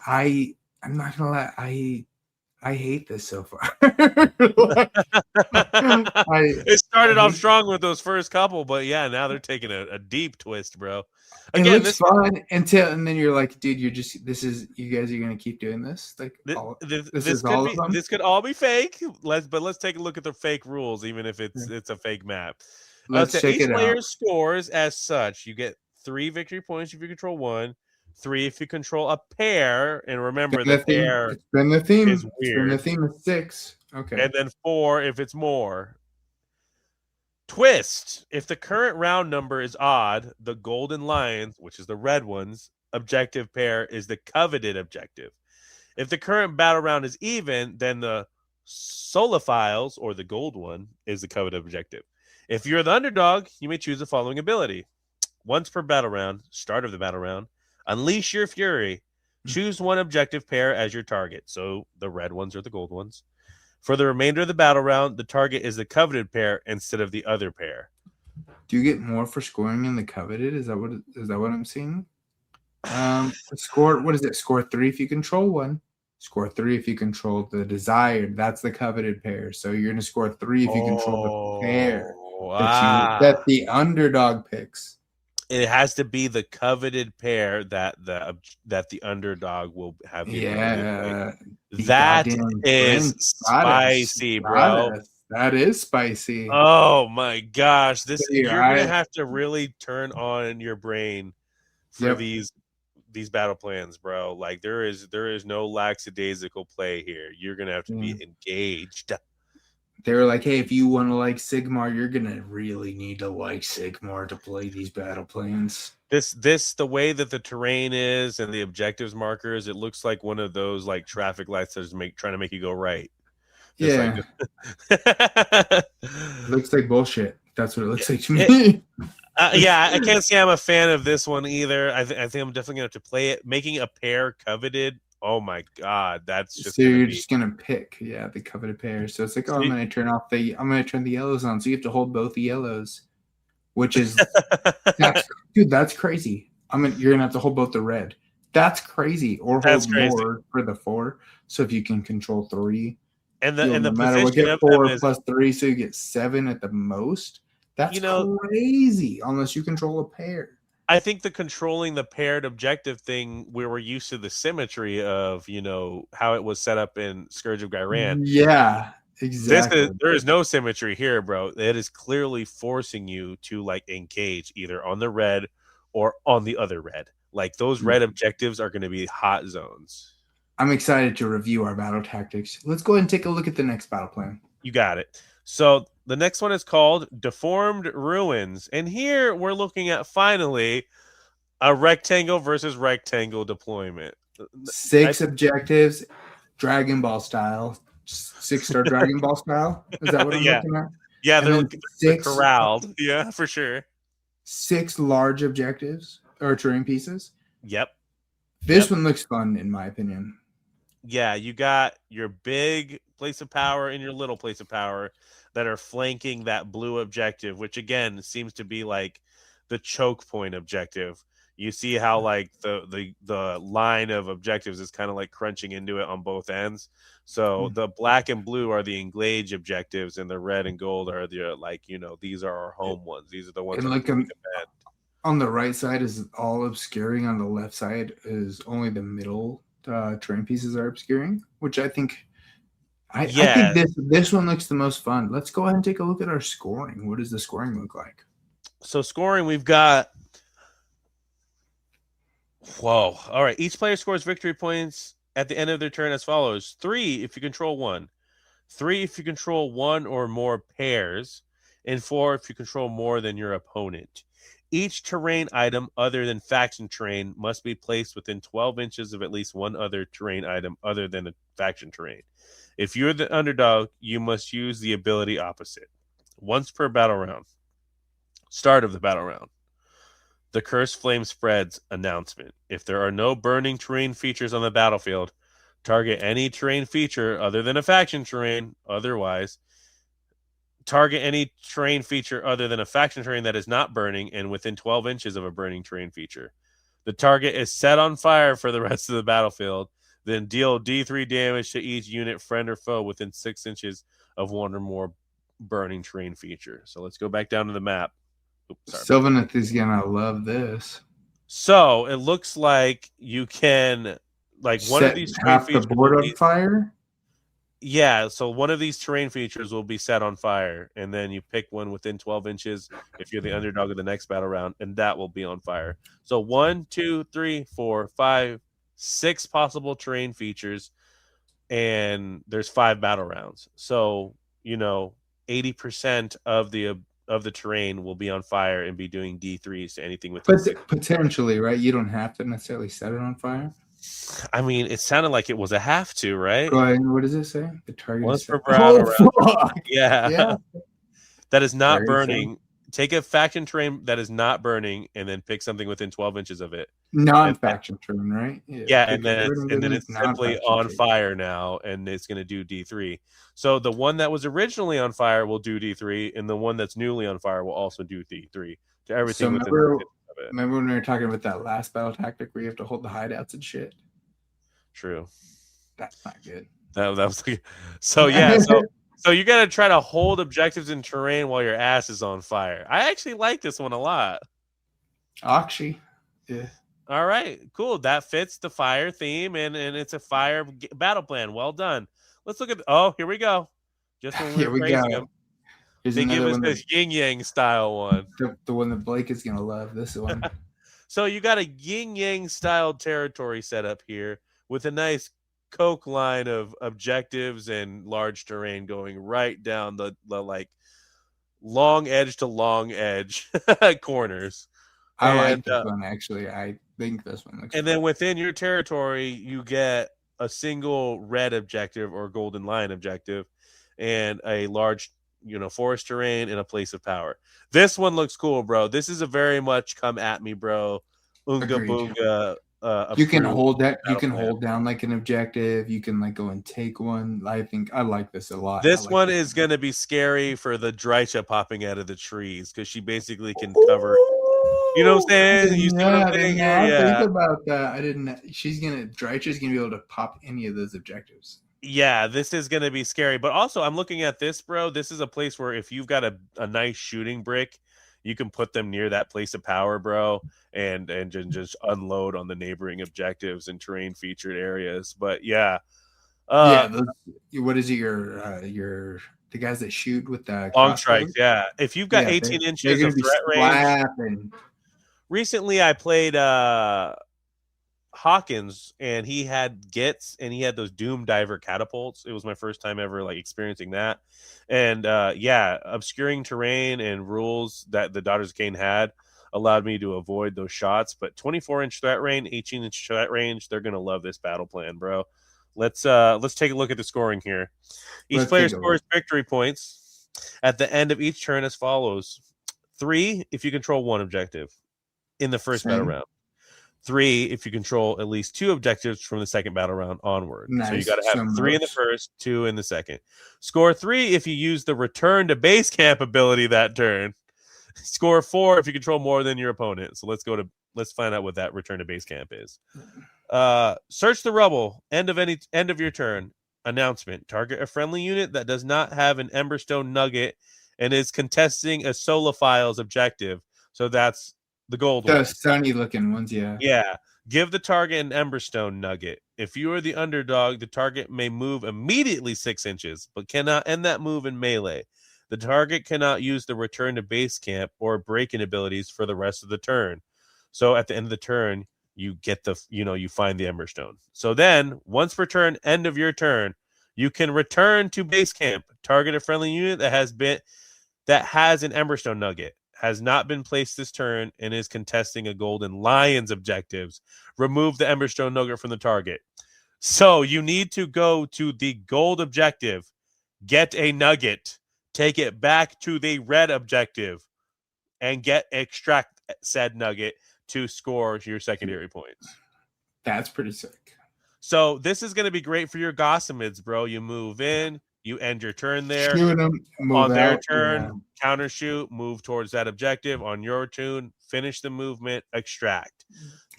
I'm not gonna lie, I hate this so far. It started off strong with those first couple, but now they're taking a deep twist, bro. Again, it looks fun and then you're like, dude, you guys are gonna keep doing this? This could all be fake. Let's take a look at the fake rules, even if it's a fake map. Let's check each it player out. scores as such. You get 3 victory points if you control 1, 3 if you control a pair, and remember the pair It's been the theme. is It's been the weird. theme of 6. Okay. And then 4 if it's more. Twist. If the current round number is odd, the Golden Lions, which is the red ones, objective pair is the coveted objective. If the current battle round is even, then the Solophiles, or the gold one, is the coveted objective. If you're the underdog, you may choose the following ability. Once per battle round, start of the battle round, unleash your fury. Choose one objective pair as your target. So the red ones are the gold ones. For the remainder of the battle round, the target is the coveted pair instead of the other pair. Do you get more for scoring in the coveted? Is that what I'm seeing? Score, what is it? Score 3 if you control 1. Score 3 if you control the desired. That's the coveted pair. So you're gonna score 3 if you control the pair that the underdog picks. It has to be the coveted pair that the underdog will have. Yeah, that is spicy, bro. That is spicy. Oh my gosh, you're gonna I- have to really turn on your brain for these battle plans, bro. Like there is no lackadaisical play here. You're gonna have to be engaged. They were like, hey, if you want to like Sigmar, you're gonna really need to like Sigmar to play these battle plans. The way that the terrain is and the objectives markers, it looks like one of those like traffic lights that's trying to make you go right. Yeah. Looks like bullshit. That's what it looks like to me. Yeah, I can't say I'm a fan of this one either. I think I'm definitely gonna have to play it. Making a pair coveted. Oh my god, that's just. So you're just gonna pick, the coveted pair. So it's like, I'm gonna turn the yellows on. So you have to hold both the yellows, which is, that's crazy. You're gonna have to hold both the red. That's crazy. Or hold more for the 4. So if you can control 3, and the no matter what, get 4 plus 3, so you get 7 at the most. That's crazy. Unless you control a pair. I think the controlling the paired objective thing, where we're used to the symmetry of, how it was set up in Scourge of Ghyran. Yeah, exactly. There is no symmetry here, bro. It is clearly forcing you to like engage either on the red or on the other red. Like those red objectives are going to be hot zones. I'm excited to review our battle tactics. Let's go ahead and take a look at the next battle plan. You got it. So the next one is called Deformed Ruins. And here we're looking at finally a rectangle versus rectangle deployment. 6 objectives, Dragon Ball style. 6-star Dragon Ball style. Is that what I'm looking at? Yeah, they're corralled. Yeah, for sure. 6 large objectives or terrain pieces. Yep. This one looks fun, in my opinion. Yeah, you got your big place of power and your little place of power that are flanking that blue objective, which again seems to be like the choke point objective. You see how like the line of objectives is kind of like crunching into it on both ends. So the black and blue are the engage objectives, and the red and gold are the these are our home ones. These are the ones. And on the right side is all obscuring. On the left side is only the middle terrain pieces are obscuring, which I think. I think this one looks the most fun. Let's go ahead and take a look at our scoring. What does the scoring look like? So scoring, we've got. Whoa! All right. Each player scores victory points at the end of their turn as follows: 3 if you control 1, 3 if you control 1 or more pairs, and 4 if you control more than your opponent. Each terrain item other than faction terrain must be placed within 12 inches of at least one other terrain item other than a faction terrain. If you're the underdog, you must use the ability opposite. Once per battle round. Start of the battle round. The Cursed Flame Spreads announcement. If there are no burning terrain features on the battlefield, target any terrain feature other than a faction terrain. Otherwise, target any terrain feature other than a faction terrain that is not burning and within 12 inches of a burning terrain feature. The target is set on fire for the rest of the battlefield. Then deal D3 damage to each unit, friend or foe, within 6 inches of one or more burning terrain feature. So let's go back down to the map. Sylvaneth is gonna love this. So it looks like you can one of these half the board on fire. Yeah, so one of these terrain features will be set on fire, and then you pick one within 12 inches if you're the underdog of the next battle round, and that will be on fire. So 1, 2, 3, 4, 5, 6 possible terrain features, and there's 5 battle rounds. So 80% of the terrain will be on fire and be doing D3s to anything within But 6. potentially, right? You don't have to necessarily set it on fire. I mean, it sounded like it was a have to, right? Go ahead. What does it say? The target Once is per set. battle round. Fuck. Yeah. Yeah. That is not Very burning. Take a faction terrain that is not burning, and then pick something within 12 inches of it. Non-faction turn, right? Yeah, pick and then it's simply non-faction on turn. fire now, and it's going to do D3. So the one that was originally on fire will do D3, and the one that's newly on fire will also do D3 to everything So within remember, 6 inches of it. remember when we were talking about that last battle tactic where you have to hold the hideouts and shit? True. That's not good. That was so yeah. So you got to try to hold objectives in terrain while your ass is on fire. I actually like this one a lot. Aqshy. Yeah. All right, cool. That fits the fire theme, and it's a fire battle plan. Well done. Let's look at. Oh, here we go. Just when we Here were we praising go. them, Here's they give another us one. this yin yang style one. The one that Blake is gonna love. This one. So you got a yin yang style territory set up here with a nice coke line of objectives and large terrain going right down the like long edge to long edge corners. I like And, this one actually. I think this one looks. And then within your territory, you get a single red objective or golden lion objective and a large, forest terrain and a place of power. This one looks cool, bro. This is a very much come at me, bro. Oonga Agreed. boonga. You can approved hold that. You battle can plan. hold down like an objective. You can like go and take one. I think I like this a lot. This I like one this is going to be scary for the Drycha popping out of the trees because she basically can cover. You know what I'm saying? You see what I'm saying here? I Yeah. think about that. I didn't. Drycha's gonna be able to pop any of those objectives. Yeah, this is going to be scary. But also, I'm looking at this, bro. This is a place where if you've got a nice shooting brick, you can put them near that place of power, bro, and just unload on the neighboring objectives and terrain featured areas. But yeah. What is it? Your the guys that shoot with the Long crossbows? strikes, yeah. If you've got 18 inches of threat range. Recently, I played Hawkins, and he had Gits, and he had those Doom Diver catapults. It was my first time ever experiencing that. And obscuring terrain and rules that the Daughters of Cain had allowed me to avoid those shots. But 24-inch threat range, 18-inch threat range, they're gonna love this battle plan, bro. Let's take a look at the scoring here. Each player scores victory points at the end of each turn as follows: 3 if you control one objective in the first battle round. 3 if you control at least 2 objectives from the second battle round onward. Nice. So you got to have 3 in the first, 2 in the second. Score 3 if you use the return to base camp ability that turn. Score 4 if you control more than your opponent. So let's find out what that return to base camp is. Search the rubble. End of your turn. Announcement: target a friendly unit that does not have an Emberstone nugget and is contesting a Solophile's objective. So that's the gold one. The sunny looking ones, yeah. Yeah. Give the target an Emberstone nugget. If you are the underdog, the target may move immediately 6 inches, but cannot end that move in melee. The target cannot use the return to base camp or break-in abilities for the rest of the turn. So at the end of the turn, you get you find the Emberstone. So then, once per turn, end of your turn, you can return to base camp. Target a friendly unit that has an Emberstone nugget, has not been placed this turn, and is contesting a Golden Lion's objectives. Remove the Emberstone nugget from the target. So you need to go to the gold objective, get a nugget, take it back to the red objective, and extract said nugget to score your secondary points. That's pretty sick. So this is going to be great for your Gossamids, bro. You move in, you end your turn there. Shoot them, move on their out, turn, counter shoot, move towards that objective. On your turn, finish the movement, extract.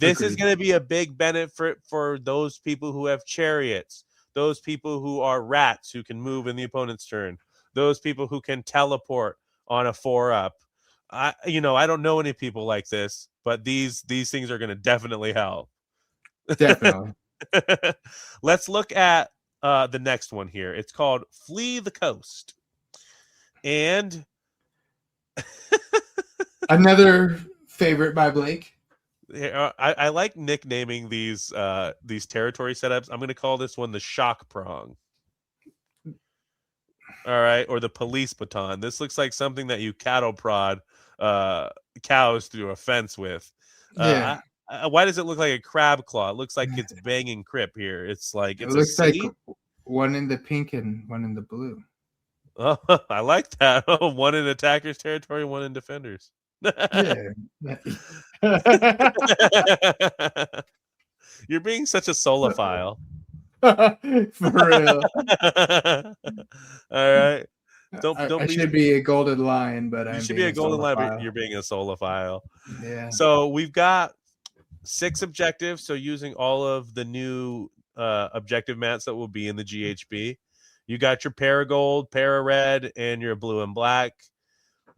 This is going to be a big benefit for those people who have chariots, those people who are rats who can move in the opponent's turn, those people who can teleport on a 4-up. I don't know any people like this, but these things are going to definitely help. Definitely. Let's look at the next one here. It's called Flee the Coast. And Another favorite by Blake. I like nicknaming these territory setups. I'm going to call this one the Shock Prong. All right, or the Police Baton. This looks like something that you cattle prod cows through a fence with. Yeah. Why does it look like a crab claw? It looks like it's banging Crip here. It's like It it's looks a like C. one in the pink and one in the blue. Oh, I like that. One in attackers' territory, one in defenders. Yeah. You're being such a solophile. For real. All right. I should be a golden lion, but you I'm should being be a golden lion, but solophile. you're being a solophile. Yeah. So we've got 6 objectives. So using all of the new objective mats that will be in the GHB. You got your Paragold, Para-Red, and your blue and black.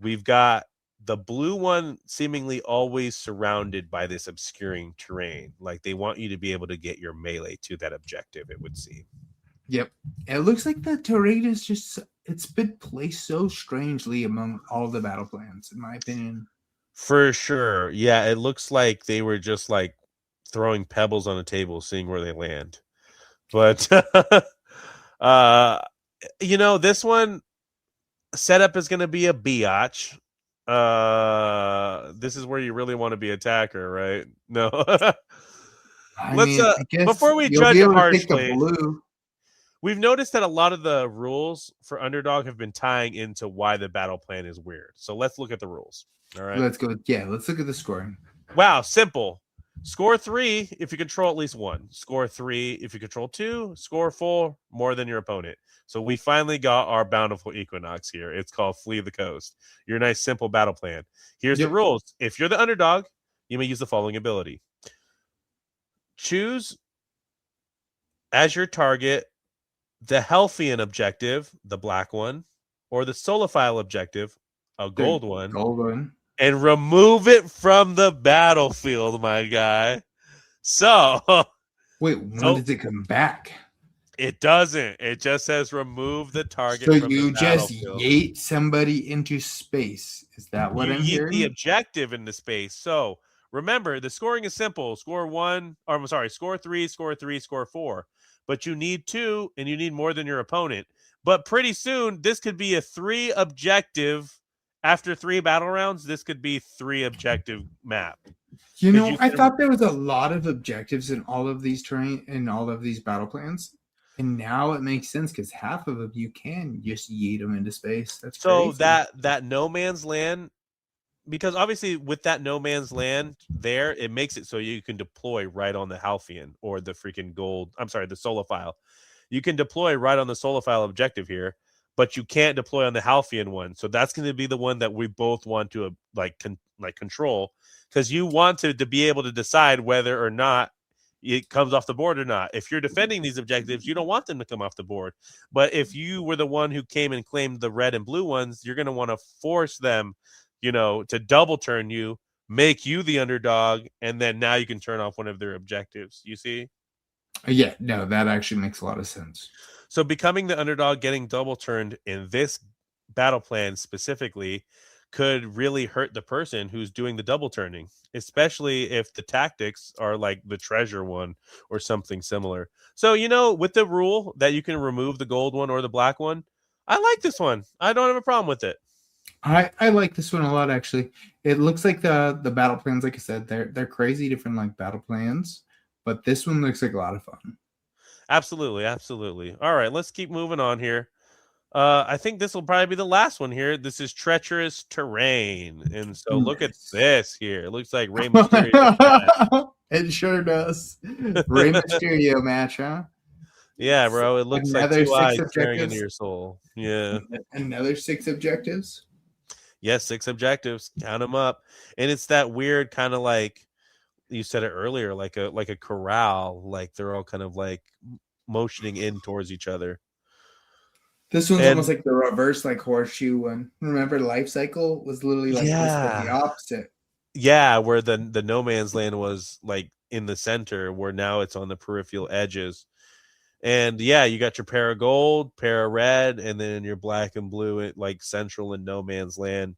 We've got the blue one seemingly always surrounded by this obscuring terrain. Like they want you to be able to get your melee to that objective, it would seem. Yep. It looks like the terrain is just, it's been placed so strangely among all the battle plans, in my opinion. For sure. Yeah, it looks like they were just like throwing pebbles on a table, seeing where they land. But this one setup is going to be a biatch. This is where you really want to be attacker, right? No. I guess before we you'll judge be it able to pick the harshly, blue. we've noticed that a lot of the rules for Underdog have been tying into why the battle plan is weird. So let's look at the rules. All right. Let's go. Yeah, let's look at the scoring. Wow, simple. Score 3 if you control at least 1. Score 3 if you control 2. Score 4 more than your opponent. So we finally got our bountiful equinox here. It's called Flee the Coast. Your nice simple battle plan. Here's the rules. If you're the underdog, you may use the following ability. Choose as your target the Helfian objective, the black one, or the Solophile objective, a gold one. Gold one. And remove it from the battlefield, my guy. So wait, when does it come back? It doesn't. It just says remove the target. So from you the just battlefield. yeet somebody into space. Is that what You I'm yeet hearing? the objective into space. So remember, the scoring is simple. Score 1, or I'm sorry, score 3, score 3, score 4. But you need 2, and you need more than your opponent. But pretty soon, this could be a 3 objective. After 3 battle rounds, this could be 3 objective map. You know, I thought there was a lot of objectives in all of these battle plans. And now it makes sense because half of them you can just yeet them into space. That's so crazy. that no man's land, because obviously with that no man's land there, it makes it so you can deploy right on the Halfian or the freaking gold. I'm sorry, the Solophile. You can deploy right on the Solophile objective here, but you can't deploy on the Halfian one. So that's going to be the one that we both want to control, because you want to be able to decide whether or not it comes off the board or not. If you're defending these objectives, you don't want them to come off the board. But if you were the one who came and claimed the red and blue ones, you're going to want to force them, to double turn you, make you the underdog, and then now you can turn off one of their objectives. You see? Yeah, no, that actually makes a lot of sense. So becoming the underdog, getting double turned in this battle plan specifically could really hurt the person who's doing the double turning, especially if the tactics are like the treasure one or something similar. So, with the rule that you can remove the gold one or the black one, I like this one. I don't have a problem with it. I like this one a lot, actually. It looks like the battle plans, like I said, they're crazy different like battle plans, but this one looks like a lot of fun. Absolutely, absolutely. All right, let's keep moving on here. I think this will probably be the last one here. This is Treacherous Terrain. And so look at this here. It looks like Rey Mysterio. It sure does. Rey Mysterio match, huh? Yeah, bro. It looks Another like 2 eyes 6 staring into objectives. your soul. Yeah. Another 6 objectives. Yes, 6 objectives. Count them up. And it's that weird kind of like, you said it earlier, like a corral. Like they're all kind of like motioning in towards each other. This one's almost like the reverse, like horseshoe one. Remember, Life Cycle was literally like this, but the opposite. Yeah, where the no man's land was like in the center, where now it's on the peripheral edges. And yeah, you got your pair of gold, pair of red, and then your black and blue, like central and no man's land.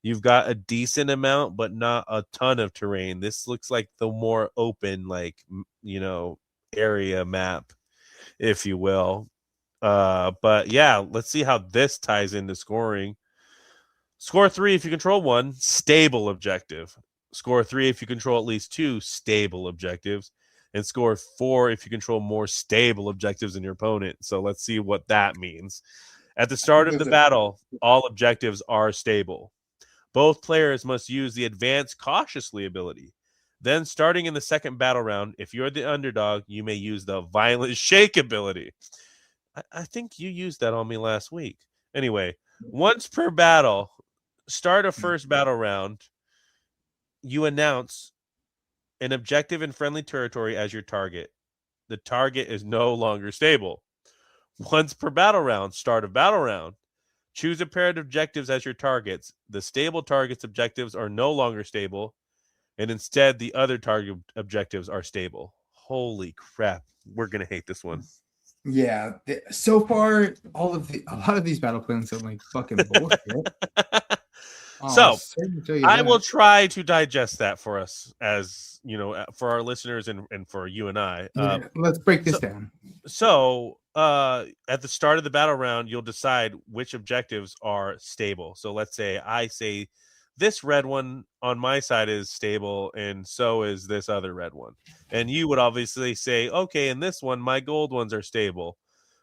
You've got a decent amount, but not a ton of terrain. This looks like the more open, like, area map, if you will. But yeah, let's see how this ties into scoring. Score 3 if you control 1, stable objective. Score 3 if you control at least 2 stable objectives. And score 4 if you control more stable objectives than your opponent. So let's see what that means. At the start of the battle, all objectives are stable. Both players must use the advanced cautiously ability. Then, starting in the second battle round, if you're the underdog, you may use the violent shake ability. I think you used that on me last week. Anyway, once per battle, start a first battle round, you announce an objective in friendly territory as your target. The target is no longer stable. Once per battle round, start a battle round. Choose a pair of objectives as your targets. The stable target's objectives are no longer stable, and instead the other target objectives are stable. Holy crap. We're going to hate this one. Yeah. So far, a lot of these battle plans sound like fucking bullshit. So I will try to digest that for us, as for our listeners and for you and I. Let's break this down. So at the start of the battle round, you'll decide which objectives are stable. So let's say I say this red one on my side is stable, and so is this other red one. And you would obviously say, okay, in this one, my gold ones are stable.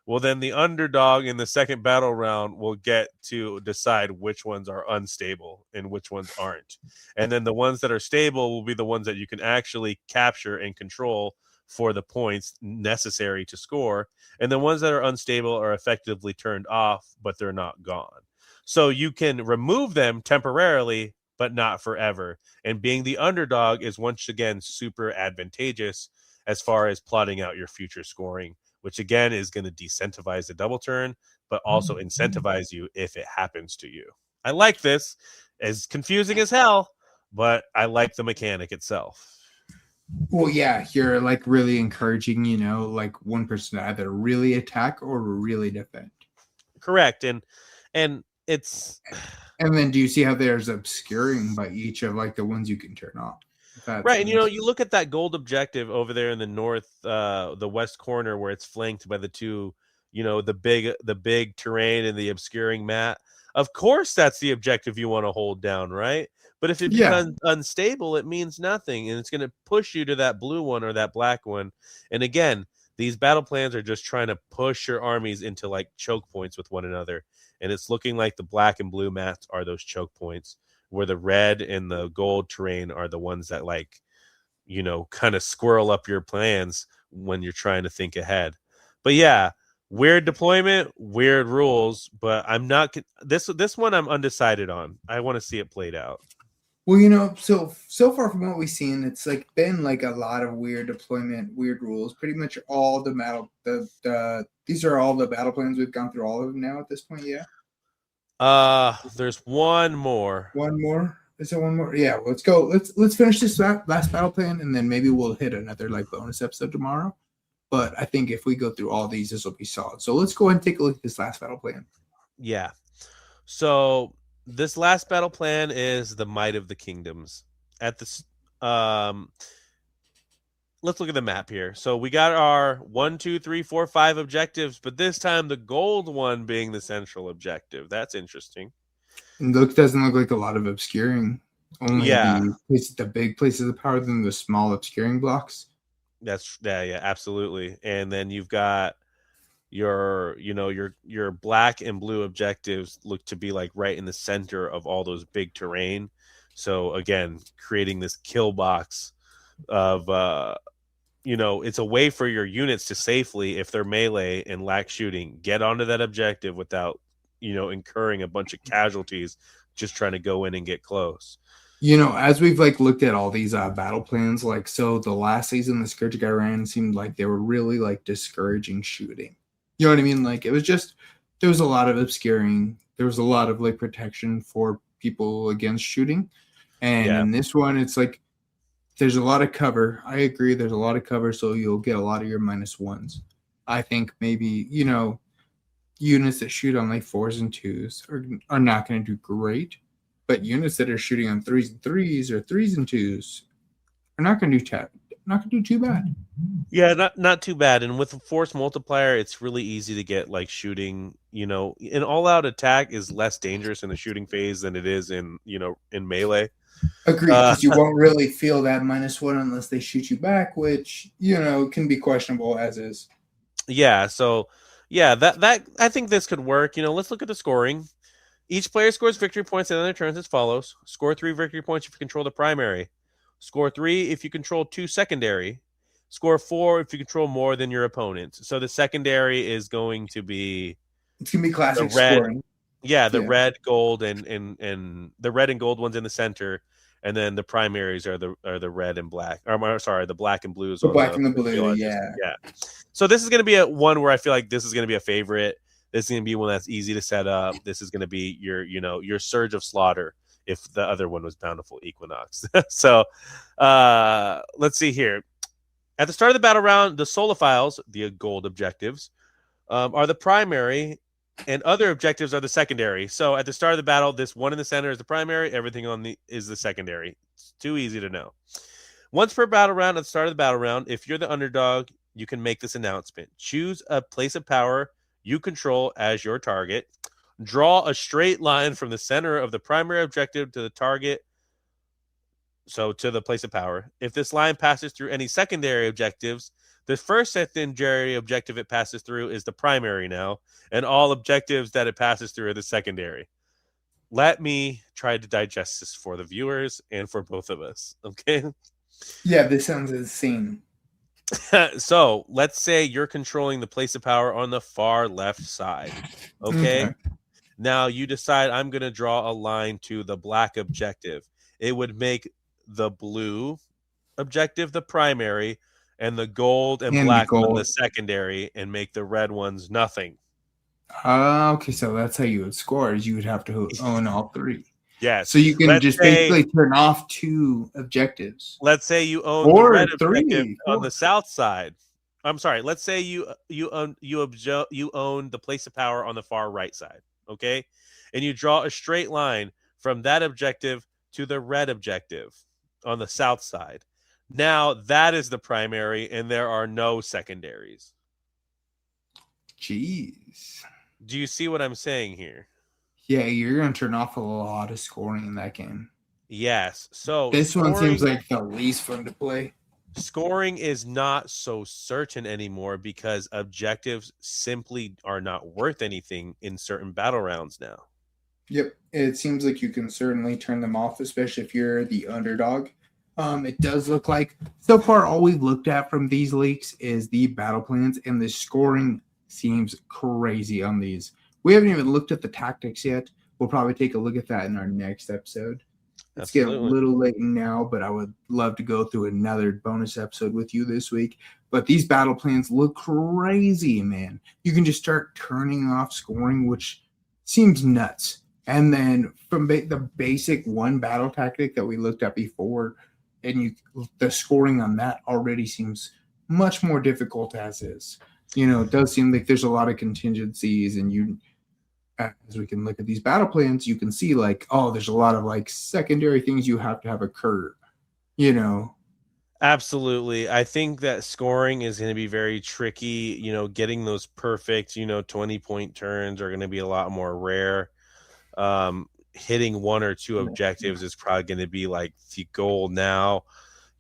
Well, then the underdog in the second battle round will get to decide which ones are unstable and which ones aren't. And then the ones that are stable will be the ones that you can actually capture and control for the points necessary to score. And the ones that are unstable are effectively turned off, but they're not gone. So you can remove them temporarily, but not forever. And being the underdog is once again super advantageous as far as plotting out your future scoring, which again is going to decentivize the double turn, but also incentivize you if it happens to you. I like this. It's confusing as hell, but I like the mechanic itself. Well, yeah, you're like really encouraging, like one person to either really attack or really defend. Correct. And it's... And then do you see how there's obscuring by each of like the ones you can turn off? Right, and you look at that gold objective over there in the north, the west corner, where it's flanked by the two, the big terrain and the obscuring mat. Of course, that's the objective you want to hold down, right? But if it becomes unstable, it means nothing, and it's going to push you to that blue one or that black one. And again, these battle plans are just trying to push your armies into like choke points with one another, and it's looking like the black and blue mats are those choke points, where the red and the gold terrain are the ones that kind of squirrel up your plans when you're trying to think ahead. But yeah, weird deployment, weird rules, but I'm not this one I'm undecided on. I want to see it played out. Well, so far from what we've seen, it's like been like a lot of weird deployment, weird rules. Pretty much all these are all the battle plans. We've gone through all of them now at this point, yeah. There's one more. One more? Is there one more? Yeah, let's go. Let's finish this last battle plan, and then maybe we'll hit another like bonus episode tomorrow. But I think if we go through all these, this will be solid. So let's go ahead and take a look at this last battle plan. Yeah. So this last battle plan is the Might of the Kingdoms. At this, let's look at the map here. So we got our 1, 2, 3, 4, 5 objectives, but this time the gold one being the central objective. That's interesting. And doesn't look like a lot of obscuring. Only the big places of power than the small obscuring blocks. Yeah, absolutely. And then you've got your black and blue objectives look to be like right in the center of all those big terrain. So again, creating this kill box of it's a way for your units to safely, if they're melee and lack shooting, get onto that objective without incurring a bunch of casualties just trying to go in and get close. As we've like looked at all these battle plans, like so the last season, the Scourge of Ghyran seemed like they were really like discouraging shooting. You know what I mean? Like it was just, there was a lot of obscuring. There was a lot of like protection for people against shooting. And in this one, it's like, there's a lot of cover. I agree. There's a lot of cover. So you'll get a lot of your -1s. I think maybe, units that shoot on like 4s and 2s are not going to do great. But units that are shooting on 3s and 3s or 3s and 2s are not going to do too bad. Yeah, not too bad. And with a force multiplier, it's really easy to get like shooting. An all-out attack is less dangerous in the shooting phase than it is in melee. Agreed, because you won't really feel that -1 unless they shoot you back, which can be questionable as is. Yeah, so that I think this could work. Let's look at the scoring. Each player scores victory points in their turns as follows: score 3 victory points if you control the primary, score 3 if you control 2 secondary, score 4 if you control more than your opponent. So the secondary is going to be Classic the red, scoring. the red, gold, and the red and gold ones in the center, and then the primaries are the red and black. Or sorry, the black and blues. The black and the blue, yeah. So this is going to be one where I feel like this is going to be a favorite. This is going to be one that's easy to set up. This is going to be your Surge of Slaughter if the other one was Bountiful Equinox. So let's see here. At the start of the battle round, the Solophiles, the gold objectives, are the primary, and other objectives are the secondary. So at the start of the battle, this one in the center is the primary. Everything is the secondary. It's too easy to know. Once per battle round, at the start of the battle round, if you're the underdog, you can make this announcement. Choose a place of power you control as your target. Draw a straight line from the center of the primary objective to the target, so to the place of power. If this line passes through any secondary objectives, the first secondary objective it passes through is the primary now, and all objectives that it passes through are the secondary. Let me try to digest this for the viewers and for both of us, okay? Yeah, this sounds insane. So let's say you're controlling the place of power on the far left side. Okay. Now you decide I'm going to draw a line to the black objective. It would make the blue objective the primary and the gold and black one the secondary, and make the red ones nothing. Okay, so that's how you would score, is you would have to own all 3. Yes. So you can basically turn off 2 objectives. Let's say you own the red objective on the south side. I'm sorry. Let's say you own the place of power on the far right side. Okay, and you draw a straight line from that objective to the red objective on the south side. Now that is the primary, and there are no secondaries. Jeez. Do you see what I'm saying here? Yeah, you're going to turn off a lot of scoring in that game. Yes. So this one seems like the least fun to play. Scoring is not so certain anymore because objectives simply are not worth anything in certain battle rounds now. Yep. It seems like you can certainly turn them off, especially if you're the underdog. It does look like, so far, all we've looked at from these leaks is the battle plans, and the scoring seems crazy on these. We haven't even looked at the tactics yet. We'll probably take a look at that in our next episode. It's getting a little late now, but I would love to go through another bonus episode with you this week. But these battle plans look crazy, man. You can just start turning off scoring, which seems nuts. And then from the basic one battle tactic that we looked at before, and the scoring on that already seems much more difficult as is. It does seem like there's a lot of contingencies, and as we can look at these battle plans, you can see there's a lot of secondary things you have to have occur. Absolutely. I think that scoring is going to be very tricky. Getting those perfect, 20-point turns are going to be a lot more rare. Hitting 1 or 2 objectives is probably going to be the goal now.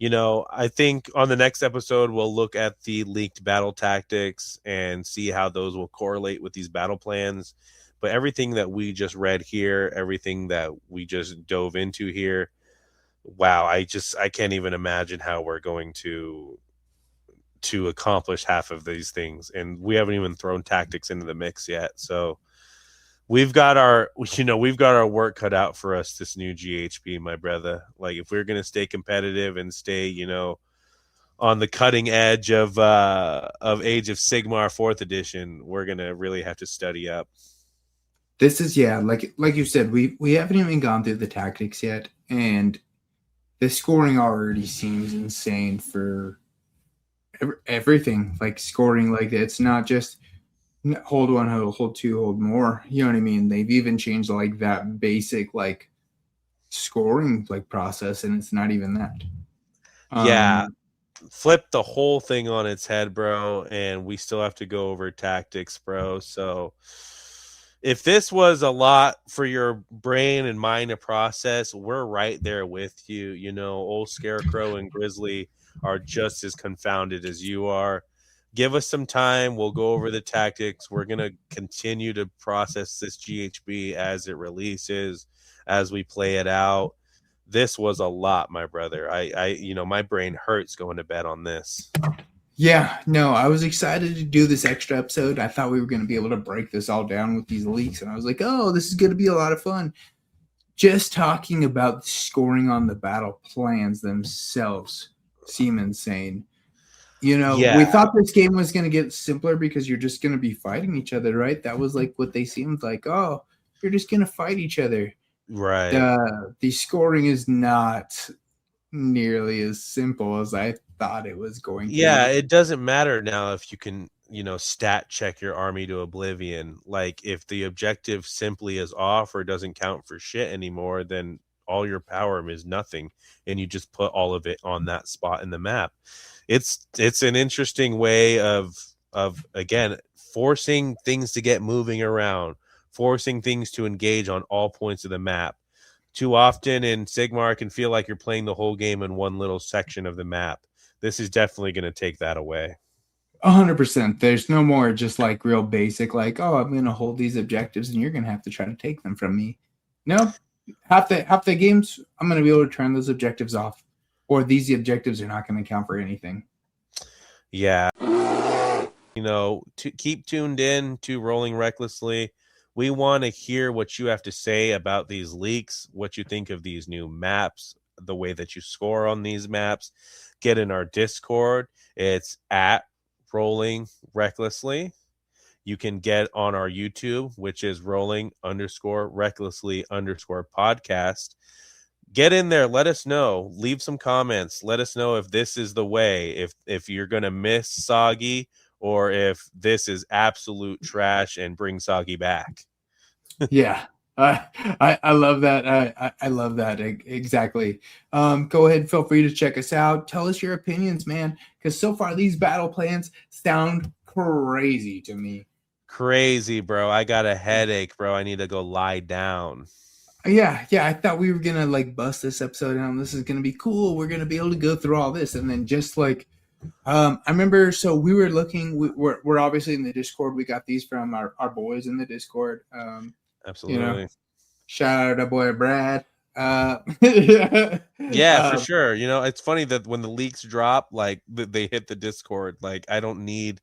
I think on the next episode, we'll look at the leaked battle tactics and see how those will correlate with these battle plans. But everything that we just read here, everything that we just dove into here, wow, I can't even imagine how we're going to accomplish half of these things. And we haven't even thrown tactics into the mix yet. So we've got our work cut out for us this new GHB, my brother. If we're going to stay competitive and stay, on the cutting edge of Age of Sigmar 4th edition, we're going to really have to study up. This is, like you said, we haven't even gone through the tactics yet, and the scoring already seems insane for everything, like scoring, like it's not just hold one, hold two, hold more. You know what I mean? They've even changed like that basic like scoring like process, and it's not even that. Yeah, flip the whole thing on its head, bro, and we still have to go over tactics, bro. So if this was a lot for your brain and mind to process, we're right there with you. You know, old Scarecrow and Grizzly are just as confounded as you are. Give us some time. We'll go over the tactics. We're going to continue to process this GHB as it releases, as we play it out. This was a lot, my brother. My brain hurts going to bed on this. Yeah, no, I was excited to do this extra episode. I thought we were going to be able to break this all down with these leaks, and I was like, oh, this is going to be a lot of fun. Just talking about scoring on the battle plans themselves seem insane. You know, we thought this game was going to get simpler because you're just going to be fighting each other, right? That was like what they seemed like. Oh, you're just going to fight each other. Right. The scoring is not nearly as simple as I thought it was going to. Yeah, it doesn't matter now if you can, stat check your army to oblivion. Like if the objective simply is off or doesn't count for shit anymore, then all your power is nothing, and you just put all of it on that spot in the map. It's an interesting way of again forcing things to get moving around, forcing things to engage on all points of the map. Too often in Sigmar, it can feel like you're playing the whole game in one little section of the map. This is definitely going to take that away. 100%. There's no more just like real basic, like, oh, I'm going to hold these objectives and you're going to have to try to take them from me. No, half the games, I'm going to be able to turn those objectives off, or these objectives are not going to count for anything. Yeah. To keep tuned in to Rolling Recklessly. We want to hear what you have to say about these leaks, what you think of these new maps, the way that you score on these maps. Get in our Discord. It's at Rolling Recklessly. You can get on our YouTube, which is Rolling_Recklessly_podcast. Get in there. Let us know. Leave some comments. Let us know if this is the way, if you're going to miss Soggy, or if this is absolute trash and bring Soggy back. Yeah, I love that. I love that. Exactly. Go ahead. Feel free to check us out. Tell us your opinions, man, because so far these battle plans sound crazy to me. Crazy, bro. I got a headache, bro. I need to go lie down. Yeah. I thought we were going to like bust this episode down. This is going to be cool. We're going to be able to go through all this. And then just like, I remember, so we were looking, we're obviously in the Discord. We got these from our boys in the Discord. Absolutely. Shout out to boy Brad. Yeah, for sure. It's funny that when the leaks drop, like they hit the Discord, like I don't need,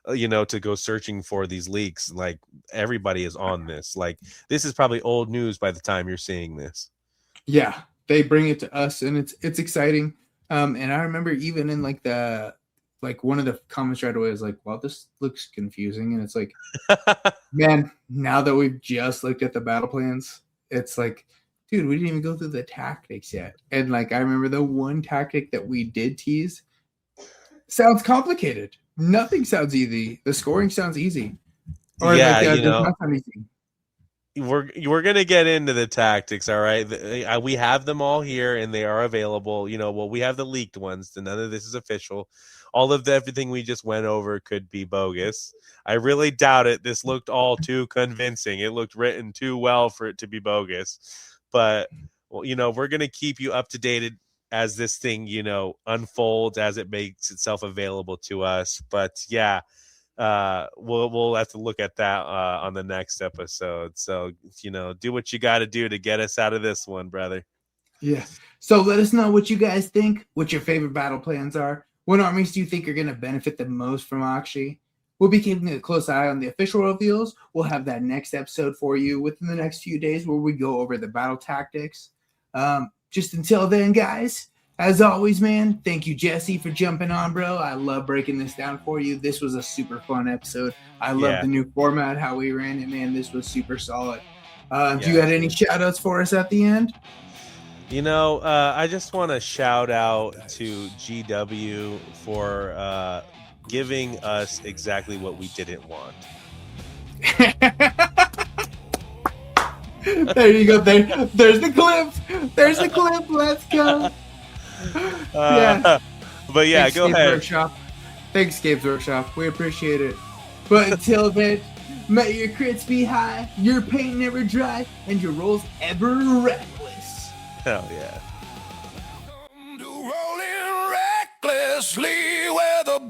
to go searching for these leaks. Like everybody is on this. Like this is probably old news by the time you're seeing this. Yeah, they bring it to us, and it's exciting. And I remember even in like one of the comments right away was like, well, this looks confusing. And it's like, man, now that we've just looked at the battle plans, it's like, dude, we didn't even go through the tactics yet. And like, I remember the one tactic that we did tease sounds complicated. Nothing sounds easy. The scoring sounds easy. Or yeah, like, does not sound easy. We're gonna get into the tactics, all right. We have them all here, and they are available. We have the leaked ones, so none of this is official. All of everything we just went over could be bogus. I really doubt it. This looked all too convincing. It looked written too well for it to be bogus. But we're gonna keep you up to date as this thing unfolds, as it makes itself available to us. But yeah. We'll have to look at that on the next episode. So do what you got to do to get us out of this one, brother. Yeah. So let us know what you guys think, what your favorite battle plans are. What armies do you think are going to benefit the most from Aqshy? We'll be keeping a close eye on the official reveals. We'll have that next episode for you within the next few days where we go over the battle tactics. Just until then, guys, as always, man, thank you, Jesse, for jumping on, bro. I love breaking this down for you. This was a super fun episode. I love the new format, how we ran it, man. This was super solid. Do you got any shout-outs for us at the end? I just want to shout out to GW for giving us exactly what we didn't want. There you go. There's the clip. There's the clip. Let's go. Yeah. But yeah, Thanks, go Games ahead. Workshop. Thanks, Games Workshop. We appreciate it. But until then, may your crits be high, your paint never dry, and your rolls ever reckless. Hell yeah. To rolling recklessly where the